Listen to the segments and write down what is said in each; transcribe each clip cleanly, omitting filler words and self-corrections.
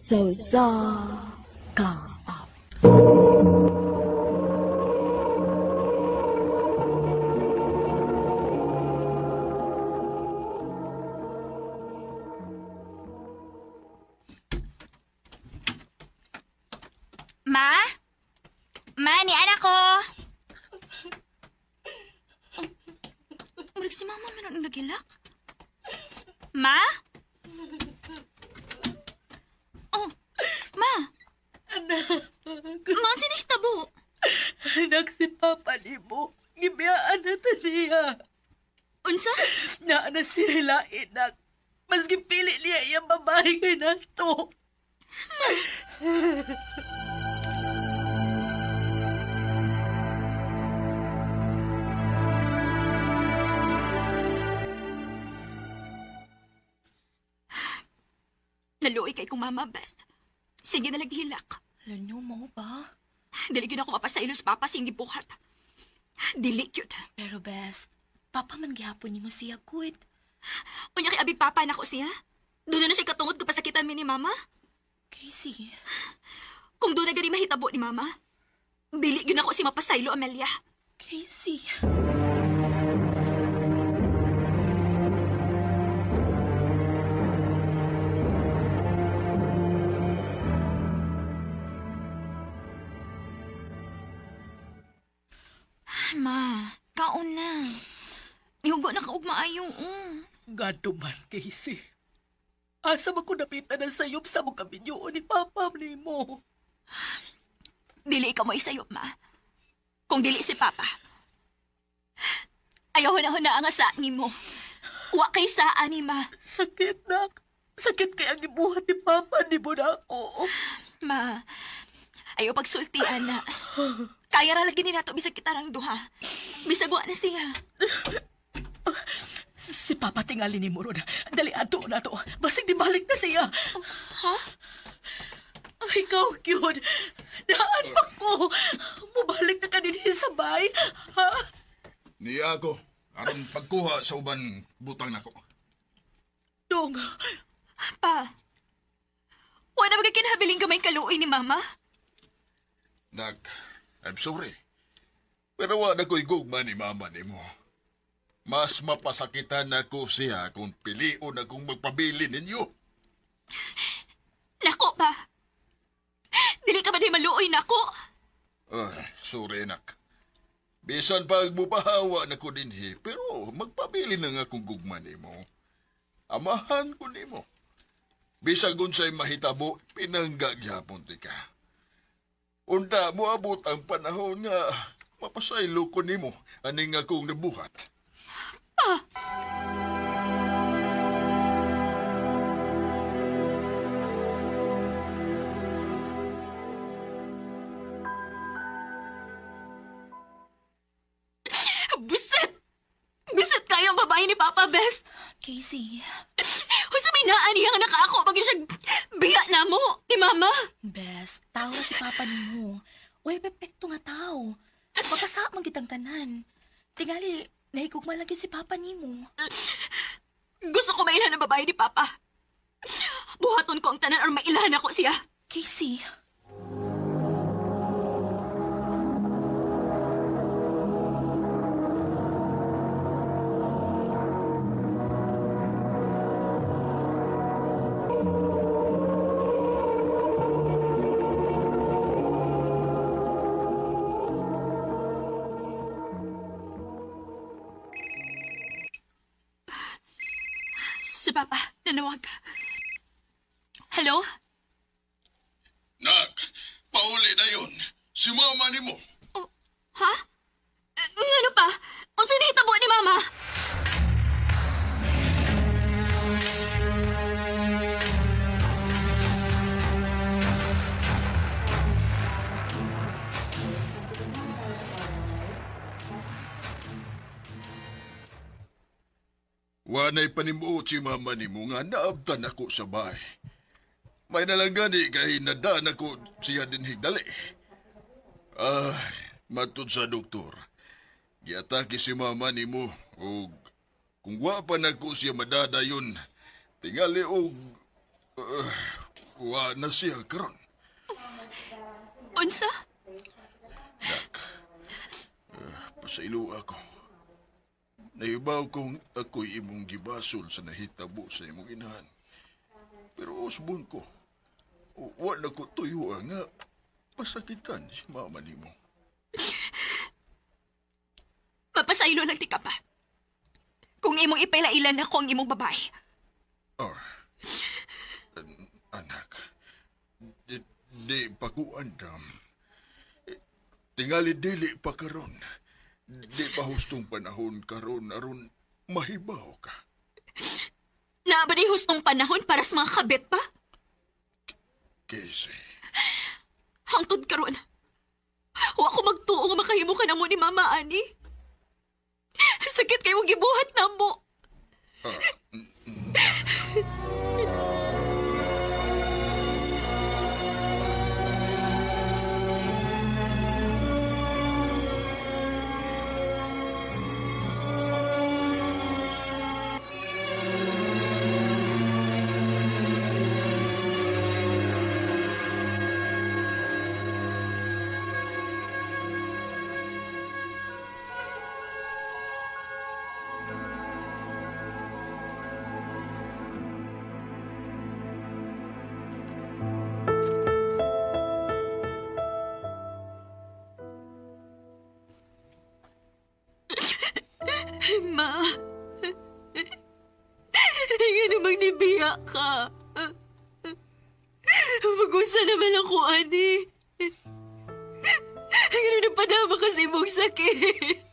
Sausa ka. Ma? Ma, ni anak ko. Murag si mama man ang nagilak. Ma? Oh, ma. Anak, Ma, sinihitabo. anak si Papa ni mo. Gibiyaan na ta niya. Unsa? Na si Hilain, nak. Mas gipili niya iyang babae kay nato. Naluoy kay kong mama, best. Sige na naghilak. Lanyo mo ba? Dili gyud ako mapasaylo sa papa sing gibuhat. Dili gyud. Pero best, papa man gihapon ni mo siya good. Unya kay abig papa nako siya. Doon na siya katungod ko pasakitan mi ni mama. Casey, Kung doon na gani mahitabo ni mama, dili gyud ako si mapasaylo, Amelia. Casey. Ma, kaon na. Ihugo na kaog maayo. Gado man, Casey. Asa man ko napita na sayop sa mong kabinyo ni Papa ni mo. Dili ka mo isayop, ma. Kung dili si papa. Ayaw na ang asa ni mo. Wa kay saan ni ma. Sakit, nak. Sakit kaya ang ibuhat ni Papa ni mo na ako. Ma, ayaw pagsultian na. Kaya ra lagi ni nato bisag kita rang duha. Bisag wa na siya. Si Papa tingali ni Muro na. Dali ato na to. Basig di balik na siya. Ha? Ay, ikaw, cute. Daan pa ko. Mubalik na ka din sa bay. Ha? Niya ako, aron pagkuha sa uban butang nako. Dong, Pa, wala ba kinahabiling kamay kaluoy ni mama? Nak, I'm sorry. Pero wala ko'y gugma ni mama ni mo. Mas mapasakitan ako siya kung pilion akong magpabili ninyo. Nako pa. Dili ka ba di maluoy nako? Sorry, nak. Bisan pag mupahawa na ko dinhi, pero magpabili na nga kung gugma ni mo. Amahan ko ni mo. Bisag unsay mahitabo, pinangga gyapon ti ka. Unta mo abot ang panahon nga mapasaylo ko nimo aning akong nabuhat. Buset! Buset kayo ang babae ni Papa Best. Casey. Kung sabihin niya nga nakaako, pag siya biya na mo ni Mama. Best, tao na si papa ni mo. Uy, pepekto nga tao. Pagkasa man kitang tanan. Tingali, nahigugma lagi si papa ni mo. Gusto ko mailan ang babae ni Papa. Buhaton ko ang tanan or mailan ako siya. Casey. Si Papa, nanawag. Hello? Nak, pauli na yun. Si mama ni mo. Oh, ha? Ano pa? Ang sinihitabo ni Mama? Wanay panimuot si mama ni mo nga naabtan ako sa bahay. May nalangani kay nadaan ako siya din higdali. Matod sa doktor. Giatake si mama ni mo o kung wa pa na ko siya madadayon, tingali og wa na siya karon. Unsa? Nak, pasaylo ako. Naibaw kong ako'y imong gibasol sa nahitabo sa imong inahan. Pero usbon ko, wa na ko tuyo nga pasakitan si mama nimo. Mapasaylo lang ti ka pa. Kung imong ipailailan ako ang imong babae. Oh, anak, di pa ko andam. Tingali dili pa karon. Di pa hustong panahon karon aron mahibaw ka. Na ba di hustong panahon para sa mga kabit pa? Kasi, Hangtod karon. Wa ko magtuo nga makahimo ka na mo ni Mama Ani. Sakit kayo gibuhat na mo. Ma. Nga namang nibiya ka. Mag-usa naman ako, Ani. Nga na padama kasi mong sakit.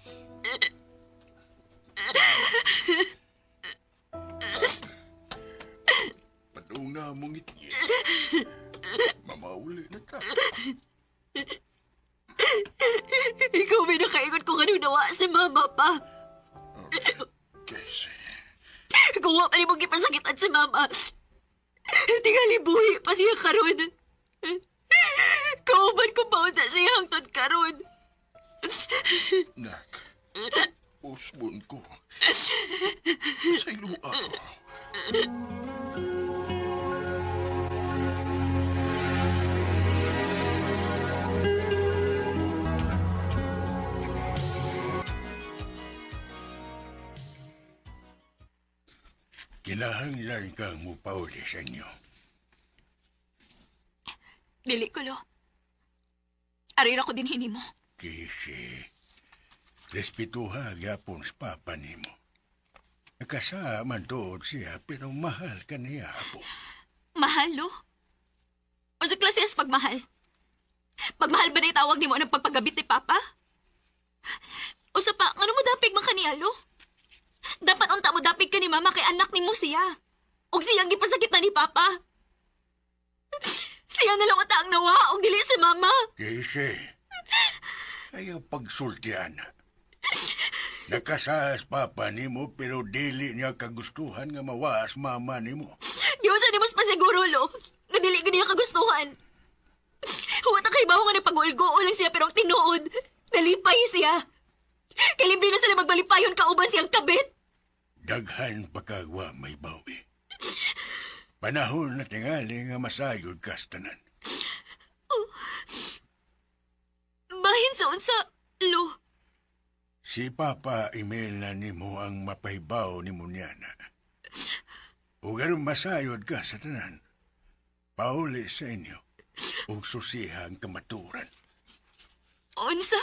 paduna mong itngit. Mamauli na ta. Ikaw may nakaingot kung ano nawa si Mama pa. Kasi, Kung wa pa ni mong ipasakitan si Mama, tingali buhi pa siya karon. Kauban ko pa unta siya hangtod karon. nak, usbon ko. Saylo ako. Kinahanglan kang mupauli sa inyo. Dili ko, lo. Arir ako din hinimo. Kasi, respetuha gyapon sa papa nimo. Nakasaman doon siya, pero mahal ka niya po. Mahal, lo? O sa klase is pagmahal? Pagmahal ba na itawag ni mo ng pagpagabit ni Papa? O sa pa, ano mo dapig man kaniya, lo? Dapat unta mo dapig ka ni Mama kay anak ni mo siya. Og siyang gipasakit na ni Papa. Siya na lang ang nawa, og dili si Mama. Kasi, ayaw pagsultian. Nakasahas papa nimo, pero dili niya kagustuhan nga mawaas mama nimo. Diyosa ni mas pasiguro, lo. Nga dili ka niya kagustuhan. Huwag kay bawa nga nagpag-ulgo lang siya pero ang tinuod. Nalipay siya. Kay libre na sila magbalipayon kauban siyang kabit. Daghan pagkagwa may bawi. Panahon na tingali nga masayod kastanan. Bahin sa unsa, lo. Si Papa email na nimo ang mapaybaw ni Munyana. Ug aron masayod ka sa tanan, pauli sa inyo ug susihang kamaturan. Unsa?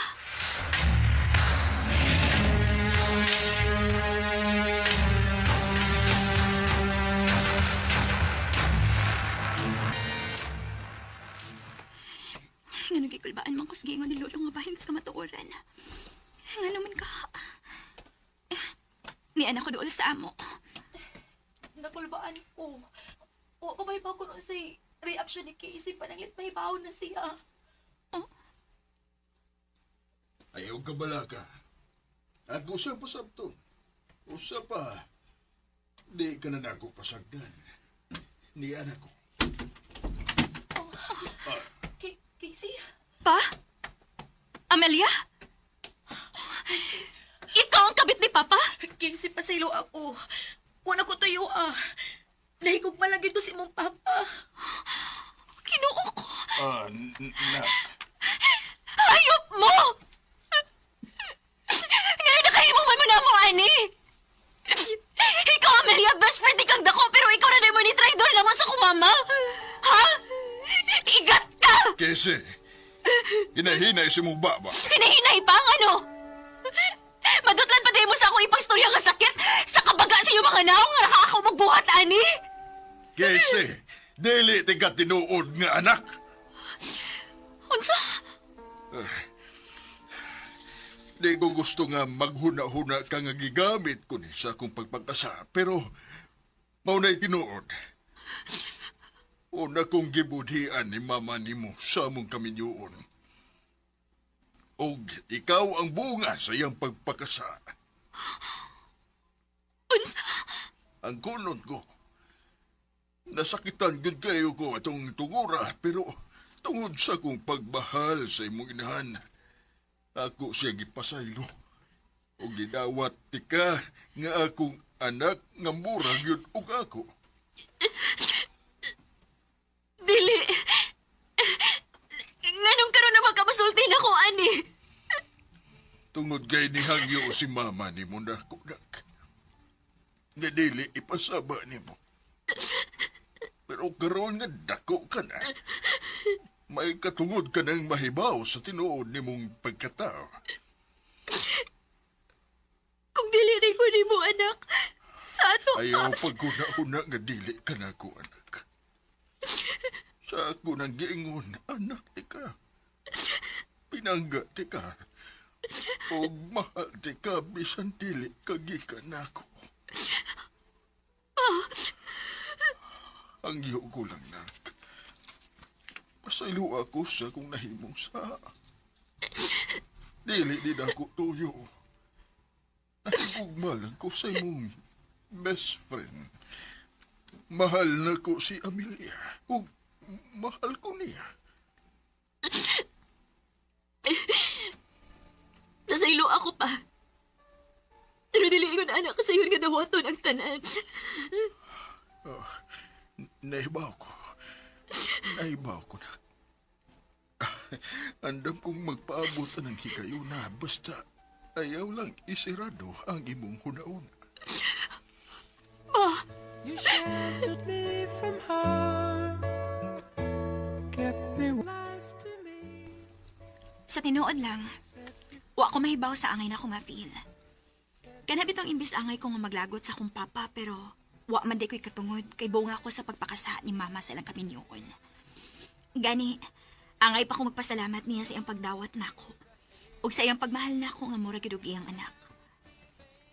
Nga nagikulbaan man kusgingon ni Lolo nga bahin sa kamatuoran. Nga naman ka. Ni anak ko doon sa amo. Nakulbaan ko. O may bago nun si reaction ni Casey pananglit may baon na siya. Ayaw ka bala ka. Ako sa pasabto. Usa pa. Di ka na nako pasagdan. Ni anak ko. Casey? Pa? Amelia? Ikaw ang kabit ni Papa? Casey, pasaylo ako. Wala ko tuyo ah. Nahigog malagi to si mong papa. Ginoo ko. Hayop mo! Ngayon nakahimuman mo na mo, ani! Ikaw, Amelia, best friend kang dako, pero ikaw na naman ni traidor naman sa kumama! Ha? Igat ka! Kasi, hinahinay si mong baba. Hinahinay pa ang ano? Madutlan pa din mo sa akong ipagstorya nga sakit sa kabaga sa iyong mga naong nga nakakaw magbuhat, ani! Kasi, dili tiga tinuod nga anak. Unsa? Di ko gusto nga maghuna-huna ka nga gigamit ko ni sa akong pagpagkasa. Pero, maunay tinuod. Una kong gibudhian ni mama nimo sa mong kaminyuon. Og ikaw ang bunga sa iyang pagpakasa. Unsa? Ang kunod ko, nasakitan gud kayo ko atong tungura, pero tungod sa kong pagmahal sa imong inahan, ako siya gipasaylo. O gidawat ti ka nga akong anak nga murag yun og ako. Dili. Nganong karon na magkapasulti na ko, ani? Tungod kay nihangyo si mama ni mo na kunak. Nga dili ipasaba ni mo. Pero karon nga dako ka na. May katungod ka ng mahibaw sa tinuod ni mong pagkatao. Kung dili rin ko ni mo, anak, sa ato Ayaw pagkuna-una nga dili ka na ko, anak. Sa ako nang giingon, anak ti ka. Pinangga ti ka. O mahal ti ka, bisan dili kagikan ako. Ang iyo ko lang, nak. Pasaylo ako sa kung nahimong sa. Dili din ako tuyo. Nakigugma lang ko sa imong best friend. Mahal na ko si Amelia. O mahal ko niya. nasaylo ako pa. Pero dili ko na anak sa iyo nga dawaton ang tanan. Naibaw ko. Naibaw ko na. Andam kong magpaabot ng higayon na basta ayaw lang isirado ang imong hunauna. You sheltered me from harm, kept me life to me. Sa tinuod lang, wa ko mahibaw sa angay na ko ma-feel. Kanab itong imbis angay ko nga maglagot sa akong papa, pero wa man di ko'y katungod kay bunga ko sa pagpakasa ni mama sa ilang kaminyoon. Gani, angay pa ko magpasalamat niya sa iyang pagdawat nako ug sa iyang pagmahal nako nga mura gid og iyang anak.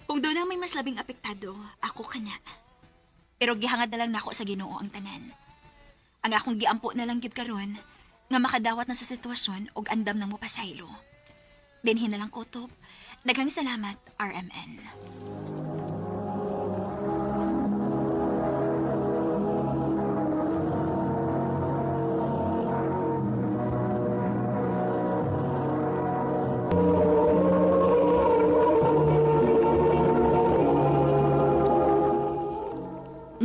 Kung doon na may mas labing apektado, ako kana. Pero gihangad na lang nako sa Ginoo ang tanan. Ang akong giampo na lang gid karon nga makadawat na sa sitwasyon ug andam nang mopasaylo. Dinhin na lang kutob. Daghang salamat, RMN.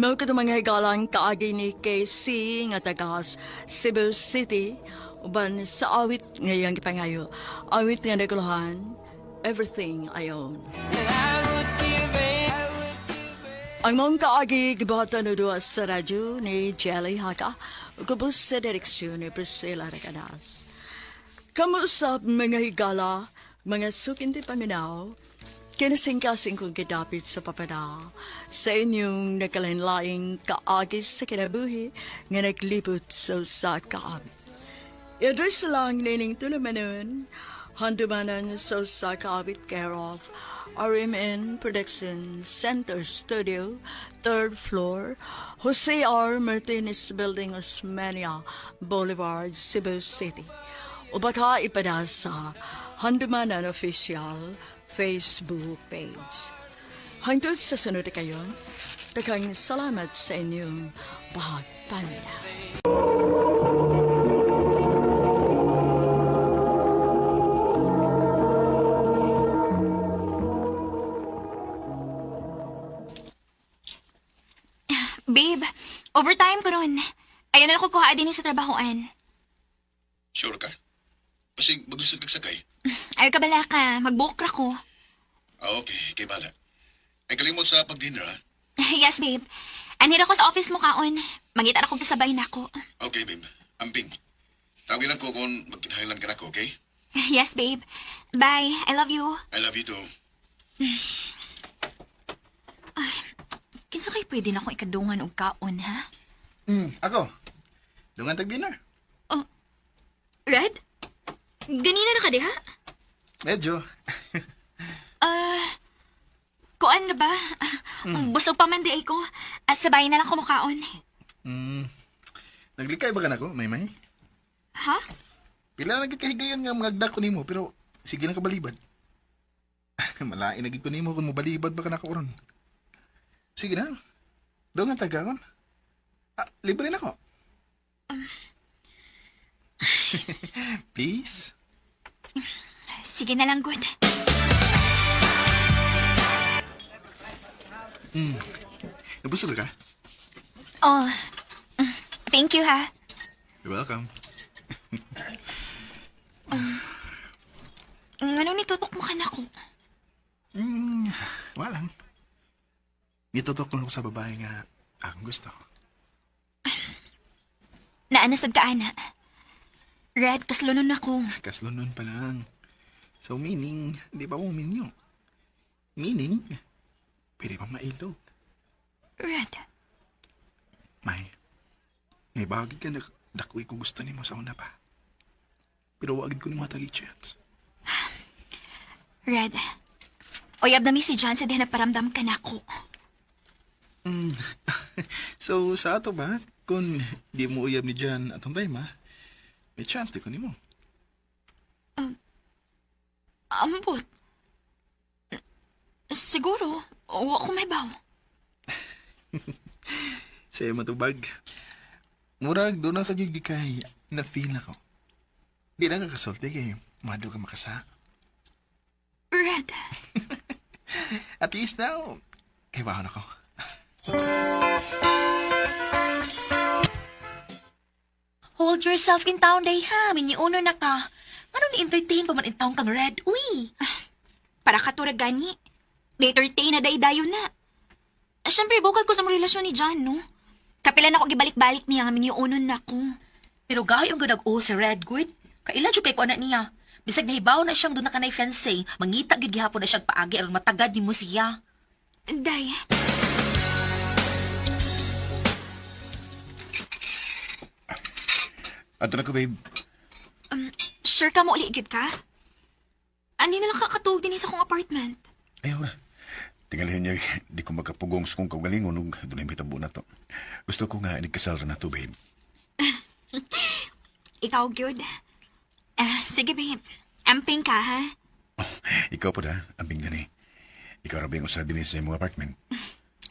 Mao ka mga higalang kaagi ni KC nga taga Cebu City uban sa awit ngayang gipangayo. Awit nga naguluhan, Everything I Own. Ang mong kaagi gibatan na doon sa radyo ni Jelly Haka ugubos sa direksyon ni Priscilla Recadas. Kamusap mga higala, mga sukinti paminaw, kinasingkasing kong kidapit sa papada sa inyong nakalinlaing kaagis sa kinabuhi nga naglibot sa usa ka abit. I-address lang nining tulumanon, handumanan sa usa ka abit care of RMN Production Center Studio, 3rd floor, Jose R. Martinez Building, Osmania Boulevard, Cebu City. O baka ipada sa Handumanan Official Facebook page. Hangtod sa sunod kayo, daghang salamat sa inyong pagpamina. Babe, overtime ko ron. Ayan na ako kuha din sa trabahoan. Sure ka? Kasi maglusod kag sakay. Ayaw ka bala ka, mag-book ra ko. Okay, kay bala. Ay kalimot sa pag-dinner, ha? Yes, babe. Anira ko sa office mo kaon. Mangita na kong kasabay na ako. Okay, babe. Amping. Tawagin lang ko kung magkinahanglan ka na ko, okay? Yes, babe. Bye. I love you. I love you too. Kinsa kay pwede na akong ikadungan og kaon, ha? Ako. Dungan tag-dinner. Red? Ganina na ka diha? Medyo. Kuan na ba? Busog pa man di ay ko. Sabay na lang ko mukaon. Naglikay ba ka na ko, May? Ha? Pila na nagkahigayon nga mga agda ko nimo, pero sige na kabalibad. Malain nagig ko nimo kung mobalibad ba ka na kauron. Sige na. Dungan tag-kaon. Libre na ko. Peace. Sige na lang, good. Nabusog ka? Oh, thank you, ha? You're welcome. Ano nitutok mo ka na ko? Walang. Nitutok ko sa babae nga akong gusto. Naanasad ka, ana. Red, kaslunon ako. Kaslunon pa lang. So meaning, di ba mo minyo? Meaning, pwede pa mailog. Red, May, may bagay ka na dakoy ko gusto ni mo sa una pa. Pero wagid ko ni matagi chance. Red. Oyab na mi si John sa din nagparamdam ka na ako. So, sa ato ba, kung di mo uyab ni Jan atong time ha, may chance di ko ni mo. Ambot. Siguro, o ako may baw. Sa'yo matubag. Murag, doon lang sa gigi kay na-feel ako. Di na kakasulti kay mado ka makasa. Red. At least now, kay bahon ako. Hold yourself in town, day, ha? Miniuno na ka. Ano ni-entertain pa man in town kang Red? Uy! Para katurag gani. Di-entertain na day-dayo na. Siyempre, bukal ko sa mga relasyon ni John, no? Kapilan ako gibalik-balik niya nga miniunon na ako. Pero gayong ganag-o si Red, good? Kailan siya kay ko anak niya? Bisag nahibaw na siyang doon na kanay fiancé, mangita gyud gihapon na siyang paagi aron matagad ni mo siya. Day. Ato na ko, babe. Sure ka mo uligid ka? Andi na lang kakatuog din sa kong apartment. Ayaw na. Tingalihin niya, di ko magkapugong sa kong kaugalingon ug doon may tabo na to. Gusto ko nga inikasal na to, babe. Ikaw, good. Sige, babe. Amping ka, ha? Oh, ikaw po na, ambing gani. Ikaw rabing usa din sa imong apartment.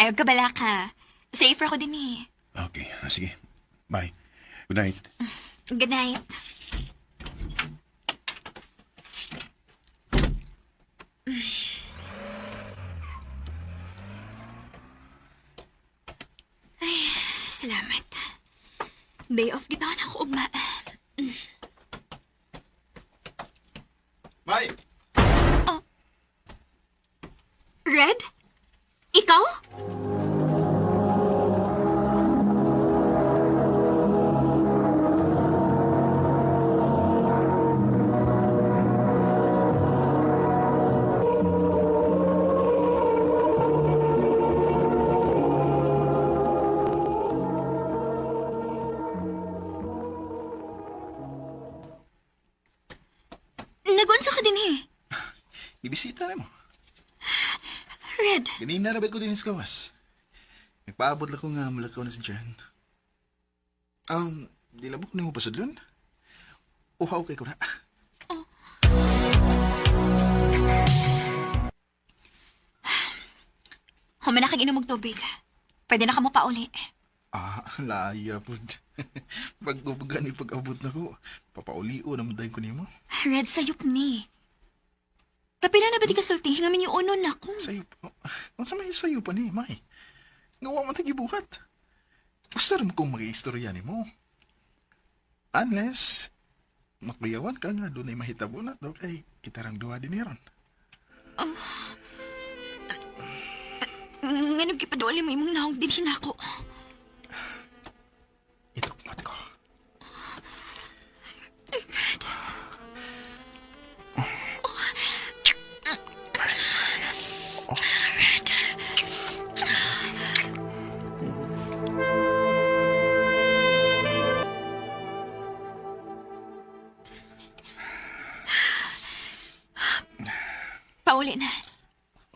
Ayaw ka bala ka. Safe ako din eh. Okay, sige. Bye. Good night. Good night. Ay, salamat. Day off gitaw na ako, ugma. May! Red? Ikaw? Nagunsa ka din eh. Ibisita na mo. Red, Ganina na ba ko din sa gawas? Nagpaabot lang ko nga malakaw na si Jan. Di labok na mo pasudlon? Uhaw kay ko na. humana kang inom og tubig. Pwede na ka mo pauli. Laya po. Pag-ubagan ni pag-abot na ko, papaulio na madayin ko nimo. Red, sayop ni. Kapila na ba di kasulti? Ngamin yung unon na ko. Sayo pa. Kung sa may sayo pa ni, May. Ngawa man tagibuhat. Basta rin kong mag-istorya ni mo. Unless, makuyawan ka nga doon ay mahitabo na to kay kitarang duwa din niron. Nga nagkipaduli mo imong naong dinhin ako. Itukmat ko. Pauli na.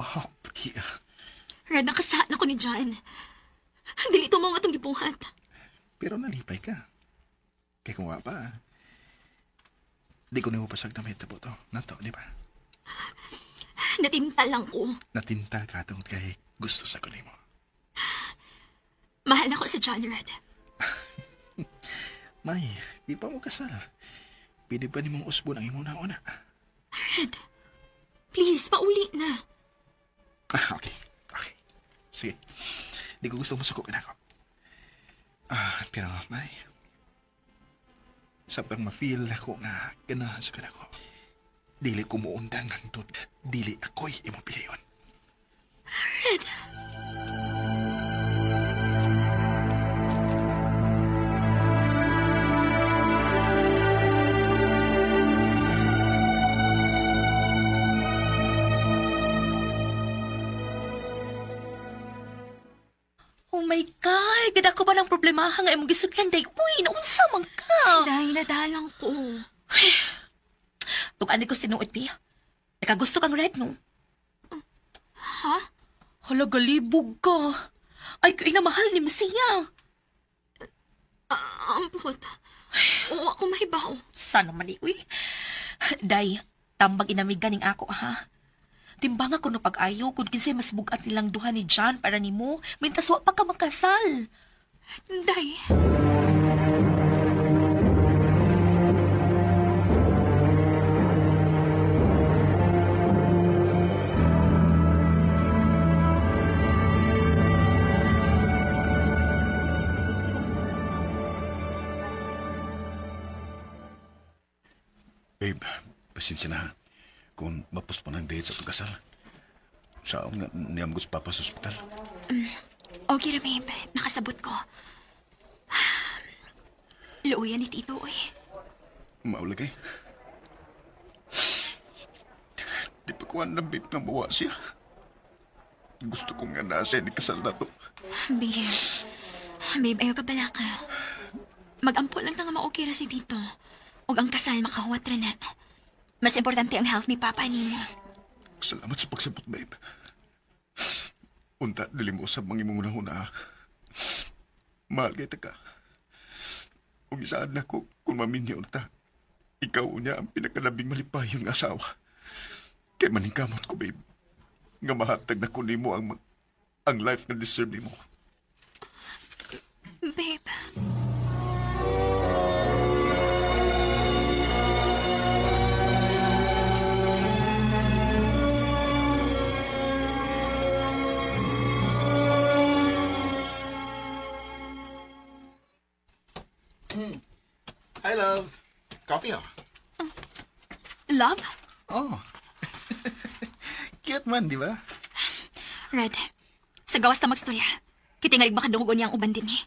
Oh, pati. Red, nakasahan ako ni John. Dili ito mo nga itong gibuhat. Pero nalipay ka. Kaya kung nga pa, di ko na mo pasag na mahitabo to. Nato, di ba? Natintal lang ko. Natintal ka tungkol kay gusto sa kunay mo. Mahal ako si John, Red. May, di pa mo kasal. Pwede pa ni mong usbon ang imong nauna. Red, please, pauli na. Okay. Okay. Sige. Di ko gusto masukupin ako. Pero may, sapang ma-feel ako nga ganahan sa kanako. Dili ko muundang hantod. Dili ako'y imong piliyon. Red. Oh my God! Gada ko ba ng problemahan nga imong gisudlan, day? Uy, naunsa man ka! Dahil nadalang ko. Tugan ko sinuot, Pia. Nakagusto kang Red, no? Ha? Hala, galibog ka. Ay, kaya na mahal ni Masiya. Ampot. Oo, ako mahibaw. Sana man uy. Day, tambag inamig ganing ako, ha? Timbang ako no pag-ayo kung kinsay mas bugat nilang duha ni John para nimo, mintas wa pa ka makasal. Day. Babe, pasensya na ha. Kung mapostpone ang date sa pagkasal. Saan nga niyam gusto papa sa ospital? Okay ra, babe. Nakasabot ko. Luuyan ni Tito, eh. Maulagay. Di pa kuhan na babe nga mawa siya. Gusto ko nga nasa ni kasal na to. Babe. Babe, ayaw ka pala ka. Mag-ampo lang ta nga ma-okay ra si Tito. O ang kasal makahuwat ra na. Mas importante ang health ni Papa niya. Salamat sa pagsabot, babe. Unta, dali mo sa mga imong una-una. Mahal kay ka. Kung isaan na ko, kung maminyo unta, ikaw niya ang pinakalabing malipayon nga asawa. Kay maningkamot ko, babe. Nga mahatag na ko nimo ang life na deserve nimo. Babe. Hi, love. Coffee, oh. Love? Oh. Cute man, di ba? Red. Sa gawas na magstorya. Kitingalig baka dungugon niya ang uban din, eh.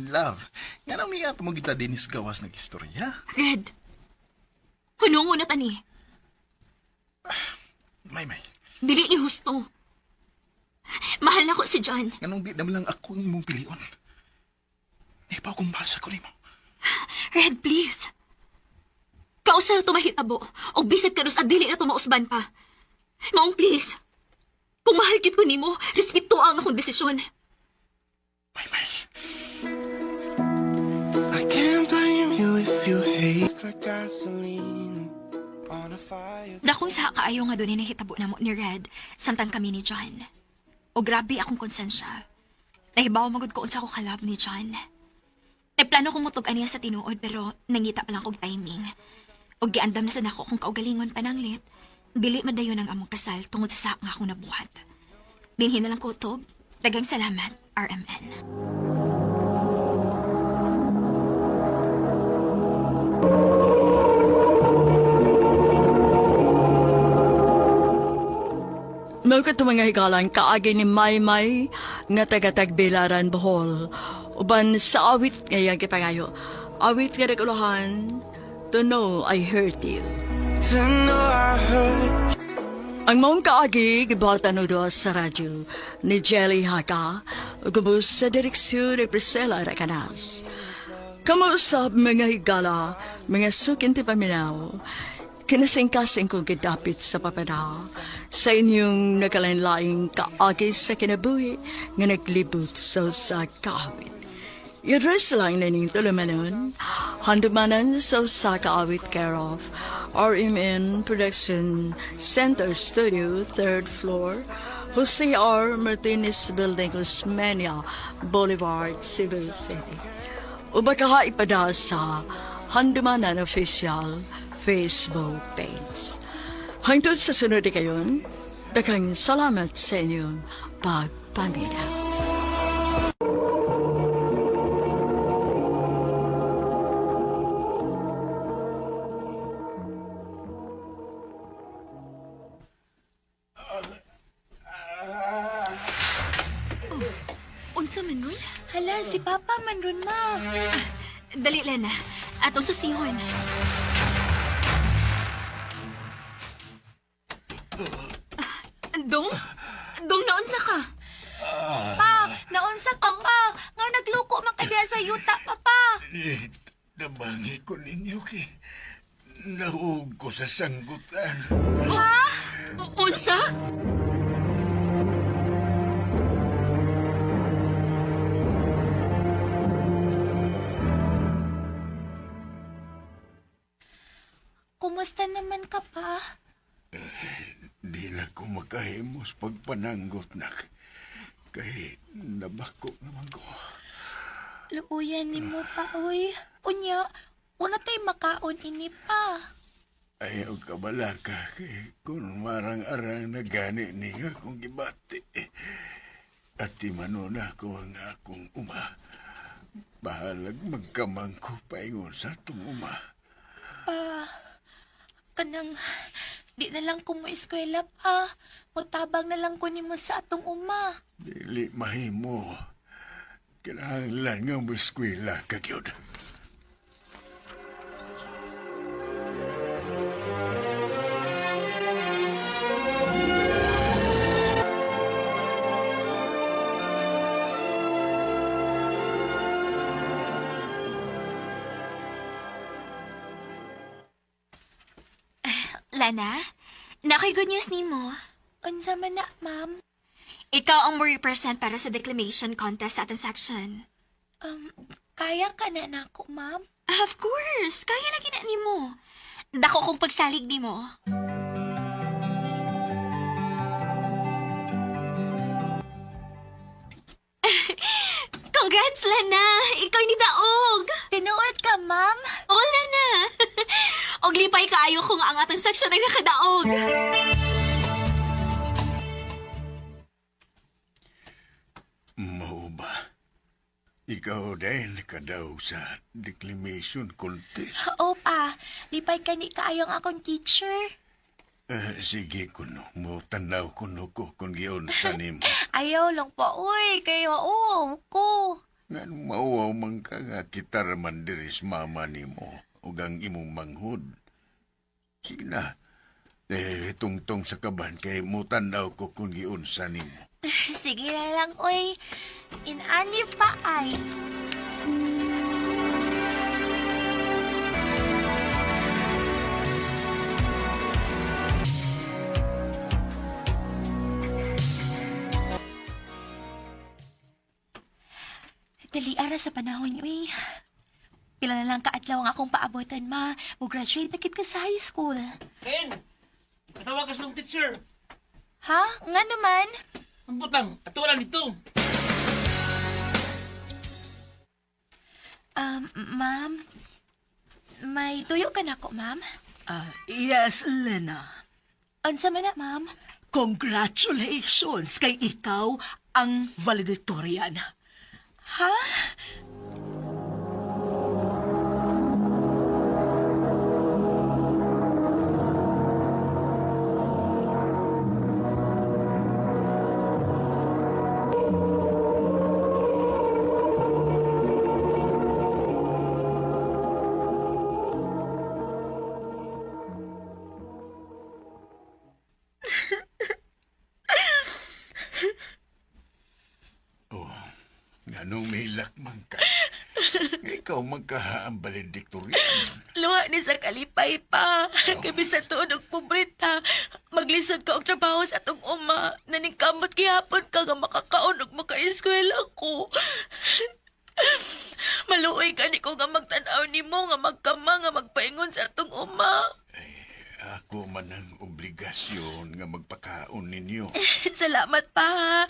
Love. Nga nang miya mo kita din is gawas ng istorya. Red. Hunungo na tani. May. Dili ni husto. Mahal na ko si John. Nga nung di naman lang ako ang mong piliyon. Di pa akong mahal sa kunin mo. Red, please. Kausar ito mahitabo. O bisag ka at dili na ito mausban pa. Maong please. Kung mahal kit ko ni mo, respeto ang akong desisyon. May. I can't blame you if you hate like gasoline on a fire. Dakong sa kaayo nga doon nahitabo na mo ni Red, samtang kami ni John. O grabe akong konsensya. Nahibaw magod ko unsa ko kalab ni John. Plano kong mutug aniya sa tinuod pero nangita pa lang kong timing. O giandam na sa nako kung kaugalingon pananglit. Dili madayon ang among kasal tungod sa nga akong nabuhat. Dinhin na lang ko utob. Dagang salamat, RMN. Mga mga higalan kaagi ni Maymay nga taga-Tagbilaran, Bohol. Uban sa awit ngayang kipangayo. Awit nga naguluhan, to know I hurt you. To know I hurt. Ang mong kaagi, gibatan do sa radyo ni Jelly Haka, gubos sa direksyon ni Priscilla Racanas. Kamusap mga higala, mga sukin ti paminaw, kinasing-kasing ko gidapit sa papada, sa inyong nagalain-laing kaagi sa kinabuhi nga naglibot sa kaawit. I-address lang na ning tulumanon, handumanan sa kaawit care of RMN Production Center Studio, 3rd floor, Jose R. Martinez Building, Lusmania, Boulevard, Cebu City. O baka ipada sa Handumanan Official Facebook page. Hangtod sa sunod kayon, daghang salamat sa inyong pagpamilya. Unsa man ron? Hala, si Papa man ron, ma. Dali, Lena. Atong susihon. Dong? Dong, naunsa ka? Pa, naunsa ka pa. Nga nagluko man ka diha sa yuta, Papa. Nabangi ko ninyo kay nahuog ko sa sanggutan. Ha? Unsa? Kumusta naman ka pa? Di na ko makahimos pagpananggot na kay nabako naman ko. Luuyan ni mo pa, uy. Unya, una tayo makaon ini pa. Ayaw ka bala ka kay kung marang-arang na gani niya akong gibati. At di manuna ko ang akong uma. Bahalag magkamang ko paingon sa atong uma. Kanang, di na lang ko mo eskwela pa. Mutabang na lang ko ni mo sa atong uma. Dili mahimo. Kinahanglan nga mo eskwela ka gyud. Lana, nakoy good news ni mo. Unsa man na, ma'am? Ikaw ang mo represent para sa declamation contest sa ating section. Kaya ka na nako, ma'am? Of course! Kaya lagi na ni mo. Dako kong pagsalig ni mo. Congrats, Lana! Ikaw ni Daog! Tinuod ka, ma'am? O, Lana! Og lipay kaayo kung ang atong section ay nakadaog. Mao ba? Ikaw din nakadaw sa declamation contest. Oo pa, lipay ka ni kaayong akong teacher. Sige kuno, mo tanaw kuno ko kung giyon sa nimo. Ayaw lang pa, uy, kayo, oo, ko. Nga mauwaw man ka nga kitar man diris mama nimo ug ang imong manghod. Sige na. Tungtong sa kaban kay mo tanaw ko kung giyon sa nimo. Sige na lang, uy. Inani pa ay. Dali ara sa panahon, uy. Pila na lang kaadlaw ang akong paabotan, ma. Mag-graduate na kit ka sa high school. Ken, katawag ka sa teacher. Ha? Nga naman? Ang putang, katuwalan dito. Ma'am. May tuyo ka na ko, ma'am? Yes, Lena. Unsa man na, ma'am? Congratulations kay ikaw ang valedictorian. Ha? Oh, nganong may lakman ka? Ikaw magkahaang valedictorian. Luha ni sa kalipay pa. Kami sa tuod og pobrita. Maglisod ka og trabaho sa atong uma. Naningkamot gihapon ka nga makakaon og maka-eskwela ko. Maluoy ka ni ko nga magtanaw nimo nga magkama nga magpaingon sa atong uma. Ako man ang obligasyon nga magpakaon ninyo. Salamat pa.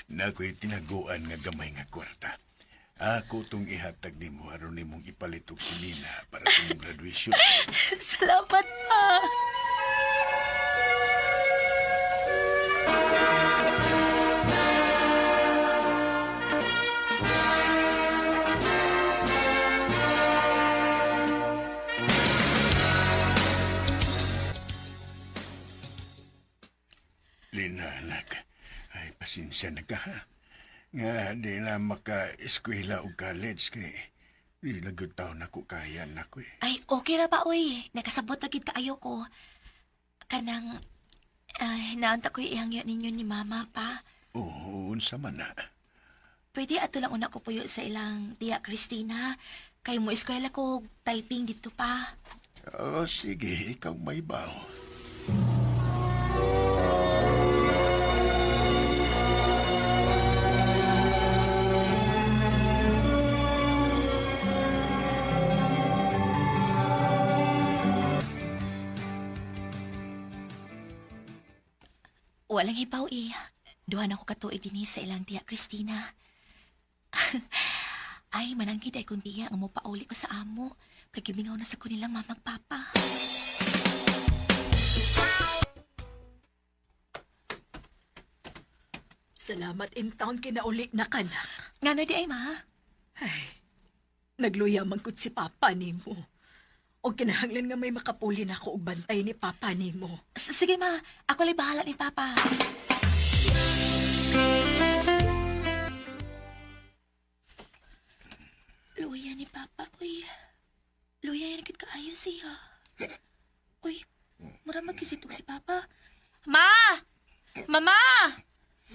Na ako'y tinaguan nga gamay nga kwarta. Ako tong ihatag nimo aron nimong ipalit og silina para sa imong graduation. Salamat pa. Lina, anak. Ay, pasensya na ka, ha? Nga, di na maka-eskwela o college kay di nagutaw na ko kaya na ko eh. Ay, okay ra ba, uy? Nakasabot na gid kaayo ko. Kanang, naanta ko ihangyo ninyo ni mama pa. Oo, unsa man na. Pwede ato lang una ko puyo sa ilang tiya Christina. Kay mo eskwela ko typing dito pa. Oh, sige, ikaw may baw. Walang hibaw Duha na ko katuig din sa ilang tiya Christina. Ay, manangkid ay kung tiya nga mo pauli ko sa amo. Kay gimingaw na sa kunilang mamang papa. Salamat in town kinauli na kanak. Ngano di ay, ma? Nagluya man kud si Papa nimo. O kinahanglan nga may makapuli na ako og bantay ni Papa nimo. Sige, ma. Ako lang bahala ni papa. Luya ni papa, uy. Luya yan agad kaayo siya. Uy, mura magkisitog si papa. Ma! Mama!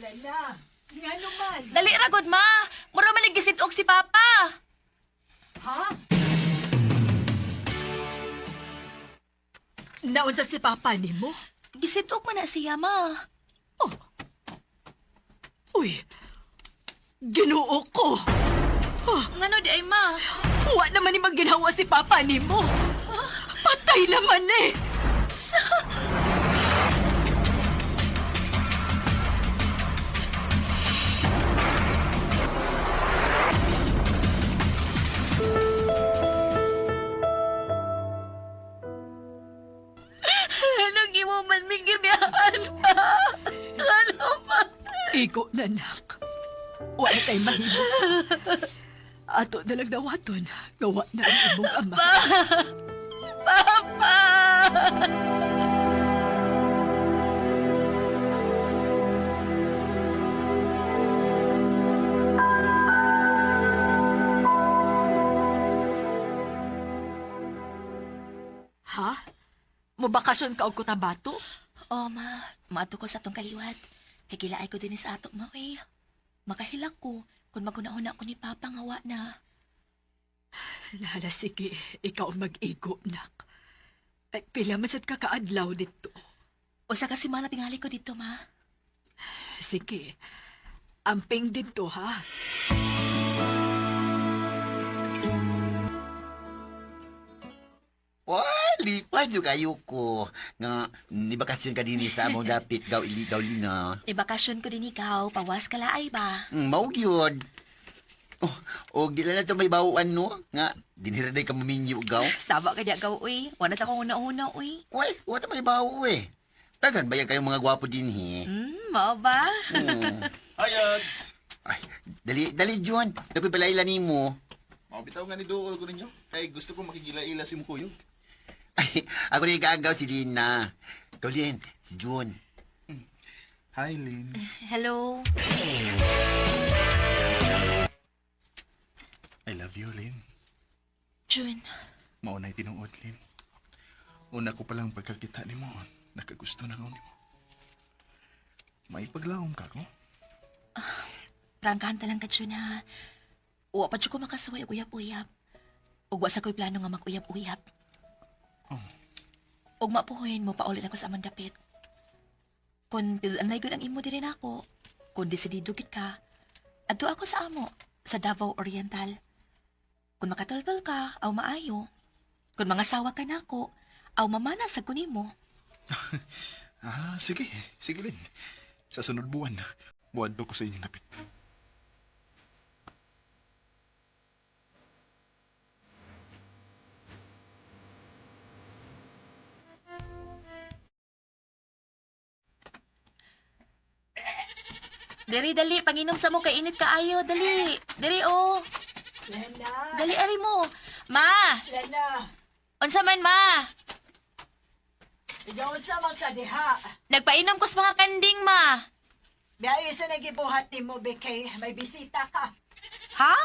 Lala, nga naman. Dali ragod, ma! Mura maligkisitog si papa! Ha? Naunsa si Papa nimo? Gisitog man na siya, ma. Oh. Uy, Ginoo ko. Ngano di ay, ma? Wa naman ni magginhawa si Papa nimo. Patay naman eh. Anong imo man minggibiyahan pa? Ano, ma? Iko na nak. Wala tay mahimo. Ato na lang dawaton. Gawa na ang imong ama. Papa! Ha? Mubakasyon ka og Cotabato? Oh, ma. Maato ko sa tong kaliwat. Kay gilaay ko din sa ato, ma, eh. Makahilak ko kung magunahon ako ni Papa nga wa na. Lala, sige. Ikaw ang mag-igo, nak. Ay, pila masad ka kaadlaw dito. Usa kasi mana tingali ko dito, ma. Sige. Amping dito, ha? Lipas juga kayo ko. Nga, nibakasyon ka din sa among dapit gaw iligaw lina. Ibakasyon ko din ikaw, pawas ka laay ba? Mao gyud. O gila na ito may bawaan no? Nga, diniraday ka maminyo ugaw. Saba ka diya gaw, uy. Wala ta kong una-una, uy. Uy, wata may bawo eh. Tagan bayan kayong mga gwapo din he. Mao ba? Ayads! Ay, dali John. Nakoy palaila ni mo. Mabitaw nga ni Dool ko ninyo. Kay gusto ko makigila-ila si Mukuyo. Ay, ako rin kaagaw si Lina. Ikaw Lin, si John. Hi, Lynn. Hello. I love you, Lynn. June. Maunay tinuod, Lynn. Una ko palang pagkakita ni mo, nakagusto na ako ni mo. May paglaom ka ko? Prangkahan talang ka, June, ha. Uwa pa ko makasaway og uyap-uyap. Ug wa sa ko'y plano nga mag-uyap-uyap. Ug mapuhoyin mo paulit ako sa among dapit. Kung tilanay gud ang imo diri nako, kung desidido gid ka, adto ako sa amo, sa Davao Oriental. Kung makatultol ka, aw maayo. Kung mga sawa ka nako, aw mamana sa kunimo. Sige. Sige, Lynn. Sa sunod buwan, buwan ko sa inyong lapit. Dali, panginom sa mo, kainit ka ayo, dali. Dali, oh. Lena! Dali, ari mo. Ma! Lena! Unsa man, ma? Ikaw sa mga diha. Nagpainom ko sa mga kanding, ma. Biyayo sa nagibuhat ni mo, Bekay. May bisita ka. Ha?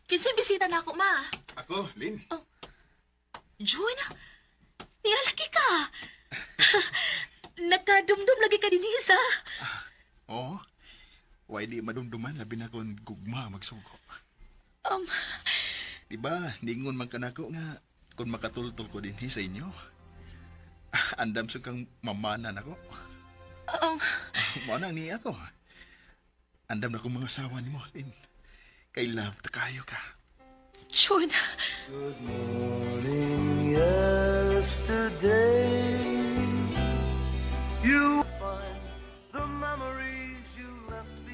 Kinsa bisita na ako, ma? Ako, Lynn. June, nialaki ka. Nakadumdum lagi ka din isa. Oo. Why di madumduman, labi na kung gugma magsugo. Diba, ningon man ka nako nga, kung makatultol ko din sa inyo. Andam sa kang mamanan ako. Manang ni ako. Andam na kong mga asawa ni mo, Lynn. Kay love ta kayo ka. June,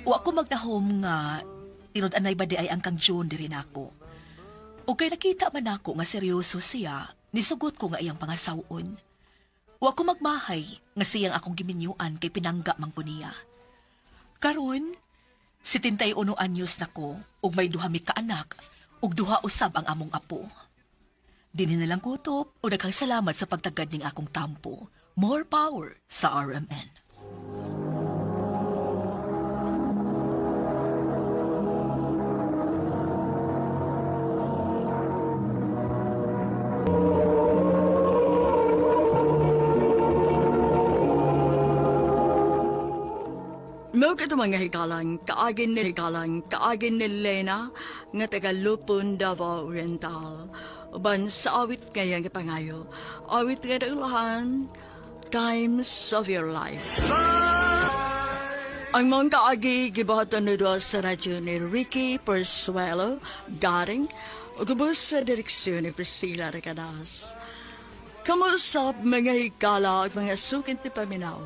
wa ko magdahom nga tinud-anay ba di ay ang kang June diri nako. O kay nakita man ako nga seryoso siya, nisugot ko nga iyang pangasawon. Wa ko magmahay nga siyang akong giminyuan kay pinangga man ko niya. Karon, 71 anyos na ko ug may duha mi ka anak ug duha usab ang among apo. Dinhi na lang kutob o daghang salamat sa pagtagad ning akong tampo. More power sa RMN. Mo kito mga hikalang, kaagin ni Lena, nga taga Lupon, Davao Oriental. Uban sa awit ngayang ipangayo, awit nga daglahan, Times of Your Life. Ang mga kaagi, gibatan na doon sa radyo ni Ricky Persuelo, garing, o gubos sa direksyon ni Priscilla Recadas. Kamusap mga hikala at mga sukin ti paminaw,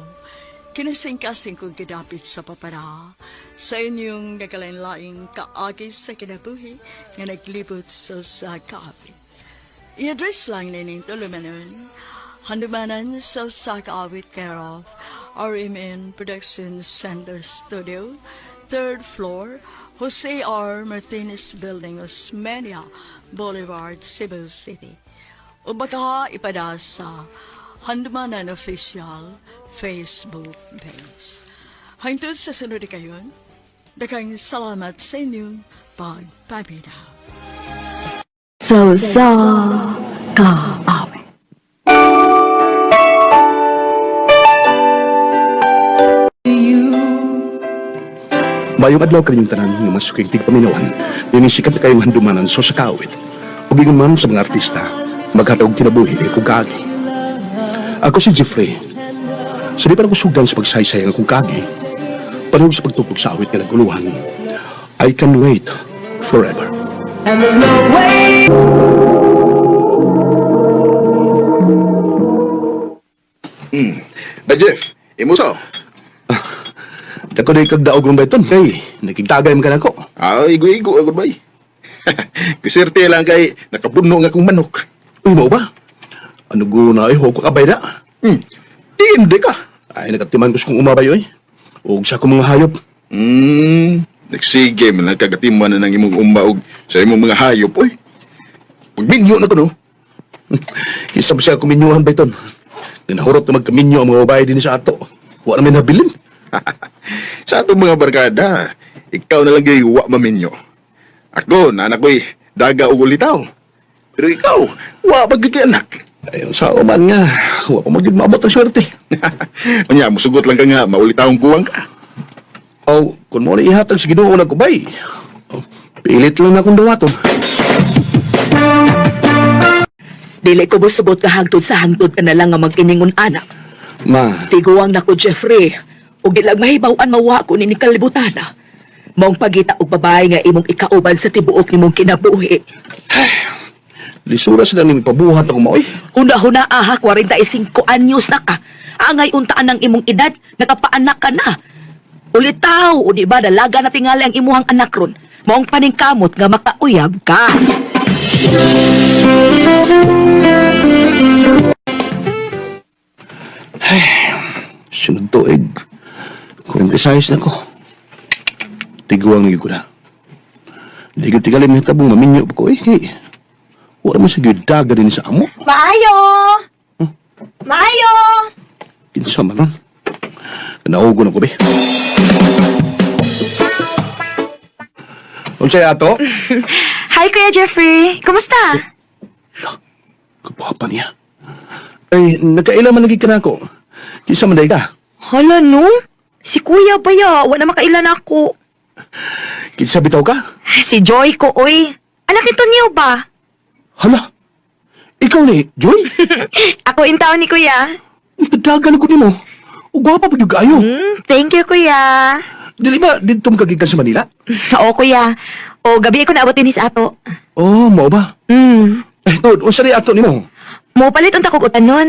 kinasing-kasing kong kidapit sa papara sa inyong nagkalain-laing kaagi sa kinabuhi nga naglibot sa kaawit. I-address lang nining tulumanon, handumanan sa kaawit care of RMN Production Center Studio, 3rd floor, Jose R. Martinez Building, Osmeña Boulevard, Cebu City. O baka ipada sa Handumanan Official Facebook page. Hangtod sa sunod kayon, daghang salamat sa inyong pagpapitaw. sa kaawit. Mayong adlaw kaninyong tanan ng mga sukig tigpaminawan, yung sikat na kayong handumanan so sa kaawit. O man sa mga artista, maghatog kinabuhi kung kaagi. Ako si Jeffrey. Sa di pa nagusugan sa pagsaysayang akong kaagi, panahon sa pagtupog sa awit na naguluhan, I can wait forever. And there's no way. Da Jeff, imuso. Dako na ikagdaog ng bayton kay nakigtagay man ka nako. Igo-igo agad bay. Kiserte lang kay nakapuno nga kong manok. Uy, mo ba? Ano guna ay hoko kabay na? Hindi ka. Ay, nagatiman ko sa kong umabay oy. Ug sa akong mga hayop. Nagsige man nagkagatiman na ng imong umbaog sa imong mga hayop, oy. Pagminyo na ko, no? Kisa ba siya kuminyuhan bayton? Tinahurot na magkaminyo ang mga babae din sa ato. Wa namin nabilin. Sa atong mga barkada, ikaw na lang kay wa maminyo. Ako, nanak ko'y daga o ulitaw. Pero ikaw, wa pagkikanak. Ayun sa uman nga, wa pa maging maabot ang swerte. Kanya, musugot lang ka nga, maulitawang kuwang ka. O, kung mo na ihatag sa ginoo na kubay, pilit lang na akong dawaton. Dili ko busugot ka hangtod sa hangtod ka na lang nga mag-iningon anak. Ma, Tiguang na ko, Jeffrey. Ug di lang mahibaw-an mawa ko ni kalibutana. Maong pagita og babae nga imong ikauban sa tibuok nimong kinabuhi. lisura sila nang ipabuhat ako maoy. Una-huna aha, 45 anyos na ka. Angay untaan ng imong edad, nakapaanak ka na. Ulitaw, o di ba, dalaga na tingali ang imuhang anak ron. Maong paningkamot nga makauyab ka. Sunod tuig, 46 na ko. Tiguang ko na. Di ko tigalim yung tabong maminyo pa ko eh. Wala man sa daga din sa amo. Maayo! Maayo! Kinsa man ron. Naugo na ko be. Unsay ato? Hi, Kuya Jeffrey. Kumusta? Kapapa niya. Ay, nagkaila man lagi ka na ako. Kinsa man day ka? Hala, no? Si Kuya ba ya? Wala makailan ako. Kinsa bitaw ka? Si Joy ko, oy. Anak ito niyo ba? Hala, ikaw ni, Joy? Ako in town ni Kuya. Ikadagan ako ni mo. Ugwapa pa yung kayo. Thank you, Kuya. Dili ba, dito magagikan sa Manila? Oo, Kuya. O, gabi ako naabotin ni sa ato. Oh, mo ba? Eh, Tod, unsa rin ato ni mo? Mo palit unta kog utanon.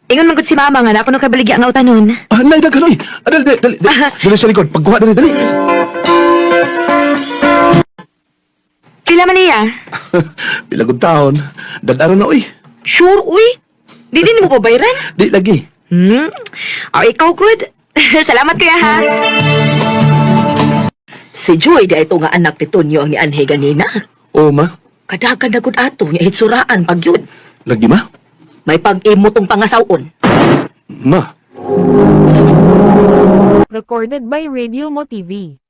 Ingon man gud si Mama nga na ako nung kabaligya nga utanon. Nay, dagan, oy. Dali. Dali sa likod. Pagkuha, dali. Pila man niya? Pilagod taon. Dadaron na, oy. Sure, uy. Di din mo pabayran? Di lagi. O, ikaw good. Salamat, Kuya, ha? Si Joy, di ito nga anak ni Tonyo ang ni Anhe ganina. O, ma. Kadagan na gud ato, niya hitsuraan pag yun. Lagi, ma. May pag-imo tong pangasawon. Ma. Recorded by Radio Mo TV.